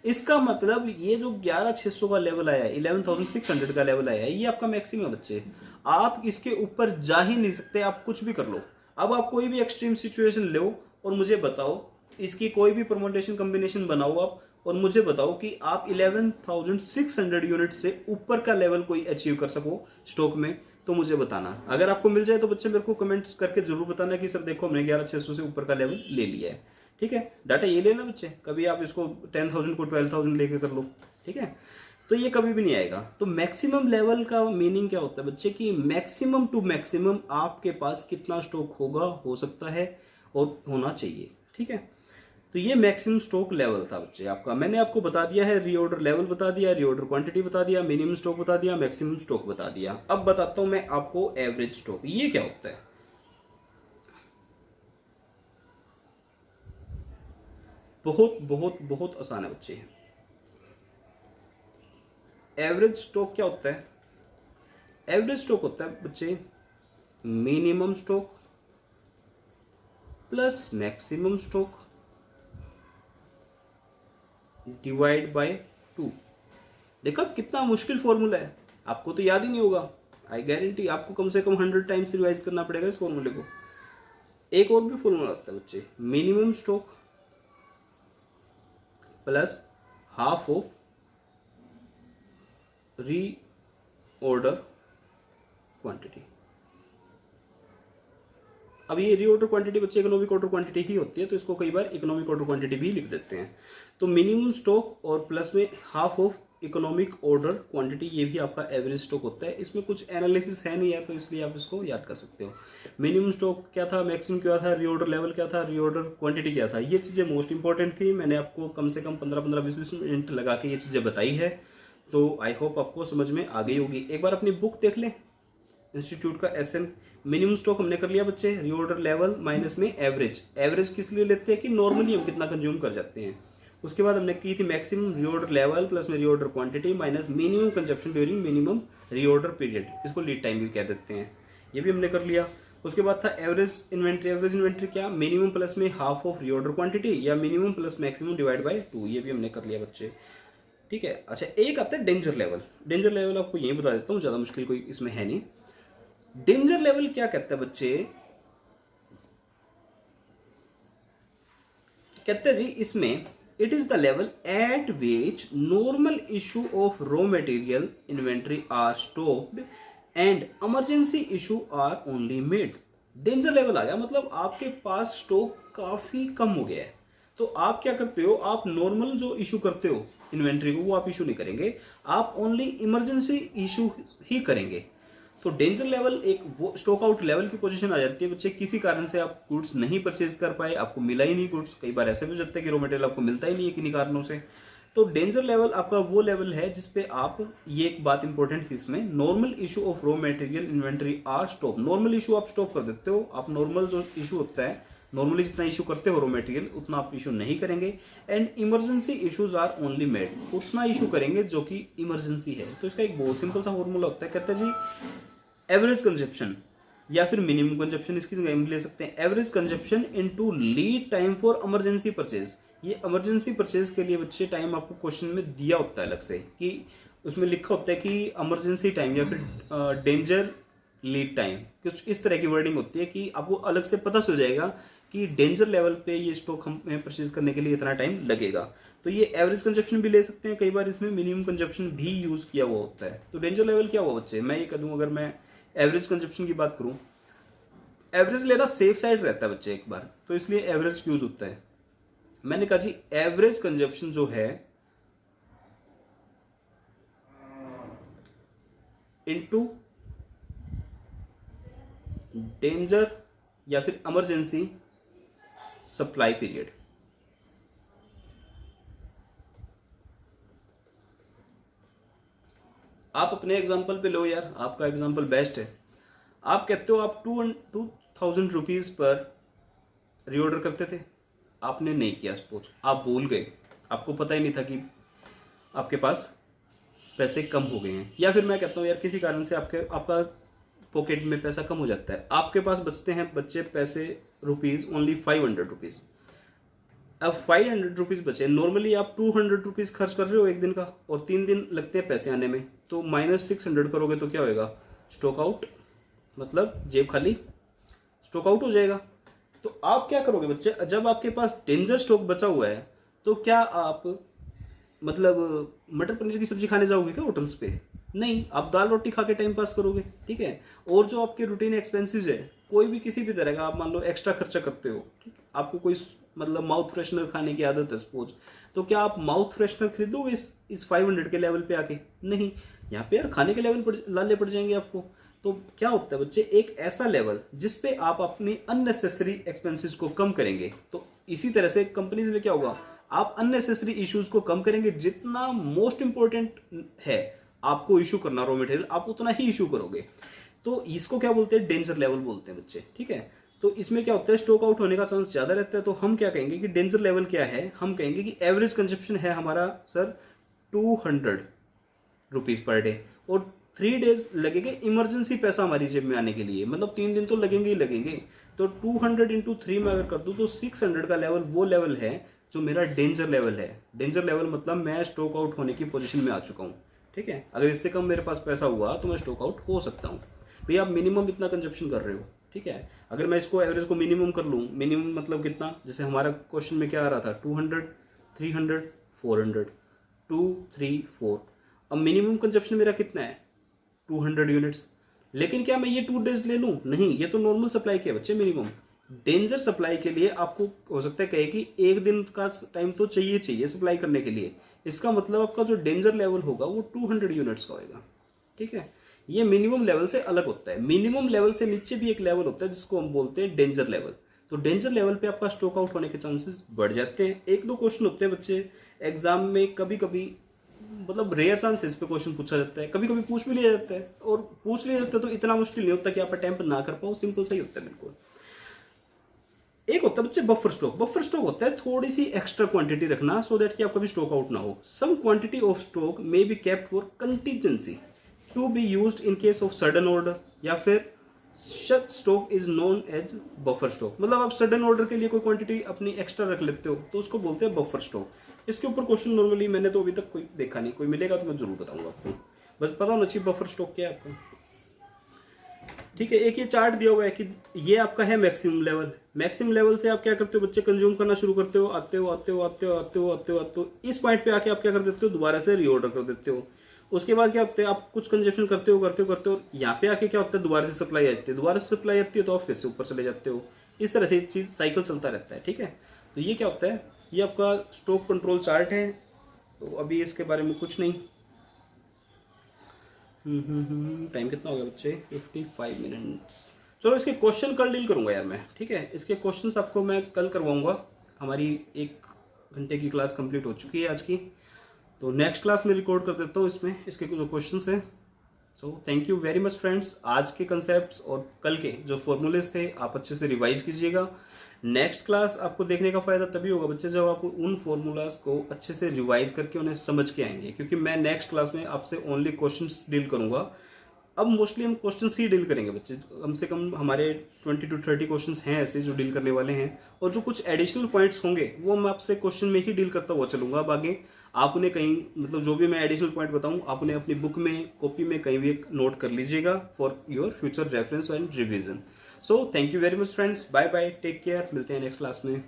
इसका मतलब ये जो 11,600 का लेवल आया है, 11,600 का लेवल आया है, ये आपका मैक्सिमम है बच्चे। आप इसके ऊपर जा ही नहीं सकते, आप कुछ भी कर लो। अब आप कोई भी एक्सट्रीम सिचुएशन लो और मुझे बताओ, इसकी कोई भी परमोटेशन कॉम्बिनेशन बनाओ आप, और मुझे बताओ कि आप 11,600 यूनिट से ऊपर का लेवल कोई अचीव कर सको स्टॉक में, तो मुझे बताना। अगर आपको मिल जाए तो बच्चे मेरे को कमेंट करके जरूर बताना कि सर देखो हमने 11,600 से ऊपर का लेवल ले लिया है, ठीक है। डाटा ये लेना बच्चे, कभी आप इसको 10,000 को 12,000 लेके कर लो, ठीक है, तो ये कभी भी नहीं आएगा। तो मैक्सिमम लेवल का मीनिंग क्या होता है बच्चे कि मैक्सिमम टू मैक्सिमम आपके पास कितना स्टॉक होगा, हो सकता है और होना चाहिए, ठीक है। तो ये मैक्सिमम स्टॉक लेवल था बच्चे आपका। मैंने आपको बता दिया है, रीऑर्डर लेवल बता दिया, रीऑर्डर क्वांटिटी बता दिया, मिनिमम स्टॉक बता दिया, मैक्सिमम स्टॉक बता दिया। अब बताता हूं मैं आपको एवरेज स्टॉक, ये क्या होता है। बहुत बहुत बहुत आसान है बच्चे। एवरेज स्टॉक क्या होता है? एवरेज स्टॉक होता है बच्चे minimum stock plus maximum stock divide by 2। देखा कितना मुश्किल फॉर्मूला है, आपको तो याद ही नहीं होगा। आई गारंटी आपको कम से कम 100 टाइम्स रिवाइज करना पड़ेगा इस फॉर्मूले को। एक और भी फॉर्मूला होता है बच्चे, minimum stock plus half of री ऑर्डर क्वांटिटी। अब ये रीऑर्डर क्वांटिटी बच्चे इकोनॉमिक ऑर्डर क्वांटिटी ही होती है, तो इसको कई बार इकोनॉमिक ऑर्डर क्वांटिटी भी लिख देते हैं। तो मिनिमम स्टॉक और प्लस में half of economic order quantity, ये भी आपका एवरेज स्टॉक होता है। इसमें कुछ एनालिसिस है नहीं है, तो इसलिए आप इसको याद कर सकते हो। मिनिमम स्टॉक क्या था, मैक्सिमम क्या था, रीऑर्डर लेवल क्या था, रीऑर्डर क्वांटिटी क्या था, ये चीज़ें मोस्ट इंपॉर्टेंट थी। मैंने आपको कम से कम 15-15, 20-20 मिनट लगा के ये चीज़ें बताई है, तो आई होप आपको समझ में आ गई होगी। एक बार अपनी बुक देख लें इंस्टीट्यूट का SN। मिनिमम स्टॉक हमने कर लिया बच्चे, रीऑर्डर लेवल माइनस में एवरेज। एवरेज किस लिए लेते हैं कि नॉर्मली हम कितना कंज्यूम कर जाते हैं। उसके बाद हमने की थी मैक्सिमम रीऑर्डर लेवल प्लस में reorder quantity minus minimum consumption during minimum reorder period, इसको लीड टाइम भी कह देते हैं, ये भी हमने कर लिया। उसके बाद था एवरेज इन्वेंट्री। एवरेज इन्वेंट्री क्या, मिनिमम प्लस में हाफ ऑफ रीऑर्डर क्वांटिटी या minimum plus maximum divide by 2, ये भी हमने कर लिया बच्चे, ठीक है। अच्छा, एक आता है डेंजर लेवल। डेंजर लेवल आपको यही बता देता हूँ, ज़्यादा मुश्किल कोई इसमें है नहीं। डेंजर लेवल क्या कहता है बच्चे, कहते हैं जी इसमें it is the level at which normal issue of raw material inventory are stopped and emergency issue are only made. Danger level आ गया, मतलब आपके पास स्टॉक काफी कम हो गया है, तो आप क्या करते हो, आप नॉर्मल जो इशू करते हो इन्वेंट्री को वो आप इशू नहीं करेंगे, आप ओनली इमरजेंसी इशू ही करेंगे। तो डेंजर लेवल एक वो स्टॉक आउट लेवल की पोजीशन आ जाती है बच्चे, किसी कारण से आप गुड्स नहीं परचेज कर पाए, आपको मिला ही नहीं गुड्स, कई बार ऐसे भी हो जाता है कि रॉ मटेरियल आपको मिलता ही नहीं है किन्हीं कारणों से। तो डेंजर लेवल आपका वो लेवल है जिसपे आप, ये एक बात इंपॉर्टेंट थी इसमें, normal issue of raw material inventory are stop, normal issue आप स्टॉप कर देते हो, आप नॉर्मल जो इशू होता है, नॉर्मली जितना इशू करते हो रॉ मटेरियल उतना आप इशू नहीं करेंगे। And emergency issues are only made, उतना इशू करेंगे जो कि इमरजेंसी है। तो इसका एक बहुत सिंपल सा फॉर्मूला होता है, कहता है जी एवरेज कंजप्शन या फिर मिनिमम कंजप्शन, इसकी जगह हम ले सकते हैं average consumption into lead time for emergency purchase. ये इमरजेंसी परचेज के लिए बच्चे टाइम आपको क्वेश्चन में दिया होता है अलग से, कि उसमें लिखा होता है कि इमरजेंसी टाइम या फिर डेंजर लीड टाइम, कुछ इस तरह की वर्डिंग होती है कि आपको अलग से पता चल जाएगा कि डेंजर लेवल पे ये स्टॉक हमें परचेज करने के लिए इतना टाइम लगेगा। तो ये एवरेज कंजप्शन भी ले सकते हैं, कई बार इसमें मिनिमम कंजप्शन भी यूज किया हुआ होता है। तो डेंजर लेवल क्या हुआ बच्चे, मैं ये कह दूं, अगर मैं एवरेज कंजप्शन की बात करूं, एवरेज लेना सेफ साइड रहता है बच्चे एक बार, तो इसलिए एवरेज यूज होता है। मैंने कहा जी एवरेज कंजप्शन जो है इनटू डेंजर या फिर इमरजेंसी सप्लाई पीरियड। आप अपने एग्जांपल पे लो यार, आपका एग्जांपल बेस्ट है। आप कहते हो आप 2000 रुपीज पर रीऑर्डर करते थे, आपने नहीं किया, सपोज आप भूल गए, आपको पता ही नहीं था कि आपके पास पैसे कम हो गए हैं। या फिर मैं कहता हूँ यार किसी कारण से आपका पॉकेट में पैसा कम हो जाता है, आपके पास बचते हैं बच्चे पैसे रुपीज ओनली 500 रुपीज। अब 500 रुपीज बचे, नॉर्मली आप 200 रुपीज खर्च कर रहे हो एक दिन का, और 3 दिन लगते हैं पैसे आने में, तो -600 करोगे तो क्या होएगा, स्टॉक आउट, मतलब जेब खाली, स्टॉक आउट हो जाएगा। तो आप क्या करोगे बच्चे, जब आपके पास डेंजर स्टॉक बचा हुआ है तो क्या आप मतलब मटर पनीर की सब्जी खाने जाओगे क्या होटल्स पे, नहीं, आप दाल रोटी खा के टाइम पास करोगे, ठीक है। और जो आपके रूटीन एक्सपेंसेस है, कोई भी किसी भी तरह का, आप मान लो एक्स्ट्रा खर्चा करते हो, ठीक, आपको कोई मतलब माउथ फ्रेशनर खाने की आदत है सपोज, तो क्या आप माउथ फ्रेशनर खरीदोगे इस 500 के लेवल पे आके, नहीं, यहाँ पे यार खाने के लेवल पर लाले पड़ जाएंगे आपको। तो क्या होता है बच्चे, एक ऐसा लेवल जिसपे आप अपनी अननेसेसरी एक्सपेंसेस को कम करेंगे। तो इसी तरह से कंपनीज में क्या होगा, आप अननेसेसरी इश्यूज को कम करेंगे, जितना मोस्ट इंपॉर्टेंट है आपको इशू करना रॉ मटेरियल, आप उतना ही इशू करोगे। तो इसको क्या बोलते हैं, डेंजर लेवल बोलते हैं बच्चे, ठीक है। तो इसमें क्या होता है, स्टॉक आउट होने का चांस ज्यादा रहता है। तो हम क्या कहेंगे कि डेंजर लेवल क्या है, हम कहेंगे कि एवरेज कंजप्शन है हमारा सर 200 रुपीज पर डे, और 3 डेज लगेंगे इमरजेंसी पैसा हमारी जेब में आने के लिए, मतलब 3 दिन तो लगेंगे ही लगेंगे। तो 200 इंटू 3 में अगर कर दूं तो 600 का लेवल वो लेवल है जो मेरा डेंजर लेवल है। डेंजर लेवल मतलब मैं स्टॉक आउट होने की पोजीशन में आ चुका हूँ, ठीक है। अगर इससे कम मेरे पास पैसा हुआ तो मैं स्टॉक आउट हो सकता हूँ। भैया आप मिनिमम इतना कंजप्शन कर रहे हो, ठीक है। अगर मैं इसको एवरेज को मिनिमम कर लूँ, मिनिमम मतलब कितना, जैसे हमारा क्वेश्चन में क्या आ रहा था, 200, 300, 400, 2, 3, 4। अब मिनिमम कंजप्शन मेरा कितना है, 200 यूनिट्स। लेकिन क्या मैं ये 2 डेज ले लूँ, नहीं, ये तो नॉर्मल सप्लाई के बच्चे मिनिमम। डेंजर सप्लाई के लिए आपको हो सकता है कहे कि 1 दिन का टाइम तो चाहिए सप्लाई करने के लिए। इसका मतलब आपका जो डेंजर लेवल होगा वो 200 यूनिट्स का होगा, ठीक है। ये मिनिमम लेवल से अलग होता है। मिनिमम लेवल से नीचे भी एक लेवल होता है जिसको हम बोलते हैं डेंजर लेवल। तो डेंजर लेवल पे आपका स्टॉक आउट होने के चांसेस बढ़ जाते हैं। 1-2 क्वेश्चन होते हैं बच्चे एग्जाम में, कभी कभी मतलब रेयर चांसेस पे क्वेश्चन पूछा जाता है, कभी कभी पूछ भी लिया जाता है, और पूछ लिया जाता है तो इतना मुश्किल नहीं होता कि आप अटेम्प्ट ना कर पाओ, सिंपल सा ही होता है बिल्कुल। एक होता है बच्चे बफर स्टॉक। बफर स्टॉक होता है थोड़ी सी एक्स्ट्रा क्वांटिटी रखना, सो दैट कि आपका भी स्टॉक आउट ना हो। Some quantity of stock may be kept for contingency to be used in case of sudden order, या फिर such stock is known as buffer stock. मतलब आप सडन ऑर्डर के लिए कोई क्वांटिटी अपनी एक्स्ट्रा रख लेते हो तो उसको बोलते हैं बफर स्टॉक। इसके ऊपर क्वेश्चन नॉर्मली मैंने तो अभी तक कोई देखा नहीं, कोई मिलेगा तो मैं जरूर बताऊंगा आपको, बस पता होना चाहिए बफर स्टॉक क्या है आपको, ठीक है। एक ये चार्ट दिया हुआ है कि ये आपका है मैक्सिमम लेवल। मैक्सिमम लेवल से आप क्या करते हो बच्चे, कंज्यूम करना शुरू करते हो, आते हो इस पॉइंट पे आके आप क्या कर देते हो, दोबारा से रीऑर्डर कर देते हो। उसके बाद क्या होता है, आप कुछ कंजप्शन करते हो, यहाँ पे आके क्या होता है, दोबारा से सप्लाई आती है, दोबारा से सप्लाई आती है तो आप फिर से ऊपर चले जाते हो। इस तरह से चीज साइकिल चलता रहता है, ठीक है। तो ये क्या होता है, ये आपका स्टॉक कंट्रोल चार्ट है, तो अभी इसके बारे में कुछ नहीं। टाइम कितना हो गया बच्चे? 55 मिनट्स। चलो इसके क्वेश्चन कल डील करूंगा यार मैं, ठीक है। इसके क्वेश्चंस आपको मैं कल करवाऊंगा। हमारी 1 घंटे की क्लास कंप्लीट हो चुकी है आज की, तो नेक्स्ट क्लास में रिकॉर्ड कर देता हूँ इसमें इसके जो क्वेश्चंस हैं। सो thank you very much friends. आज के कंसेप्ट्स और कल के जो फॉर्मूलेस थे आप अच्छे से रिवाइज कीजिएगा। नेक्स्ट क्लास आपको देखने का फायदा तभी होगा बच्चे जब आप उन फॉर्मूलाज को अच्छे से रिवाइज करके उन्हें समझ के आएंगे, क्योंकि मैं नेक्स्ट क्लास में आपसे ओनली क्वेश्चंस डील करूंगा। अब मोस्टली हम क्वेश्चंस ही डील करेंगे बच्चे, कम से कम हमारे 20 to 30 क्वेश्चंस हैं ऐसे जो डील करने वाले हैं, और जो कुछ एडिशनल पॉइंट्स होंगे वो मैं आपसे क्वेश्चन में ही डील करता हुआ चलूंगा। अब आगे आप उन्हें कहीं मतलब जो भी मैं एडिशनल पॉइंट बताऊं आप उन्हें अपनी बुक में कॉपी में कहीं भी नोट कर लीजिएगा for your future reference and revision. So thank you very much friends, bye bye, take care, मिलते हैं नेक्स्ट क्लास में।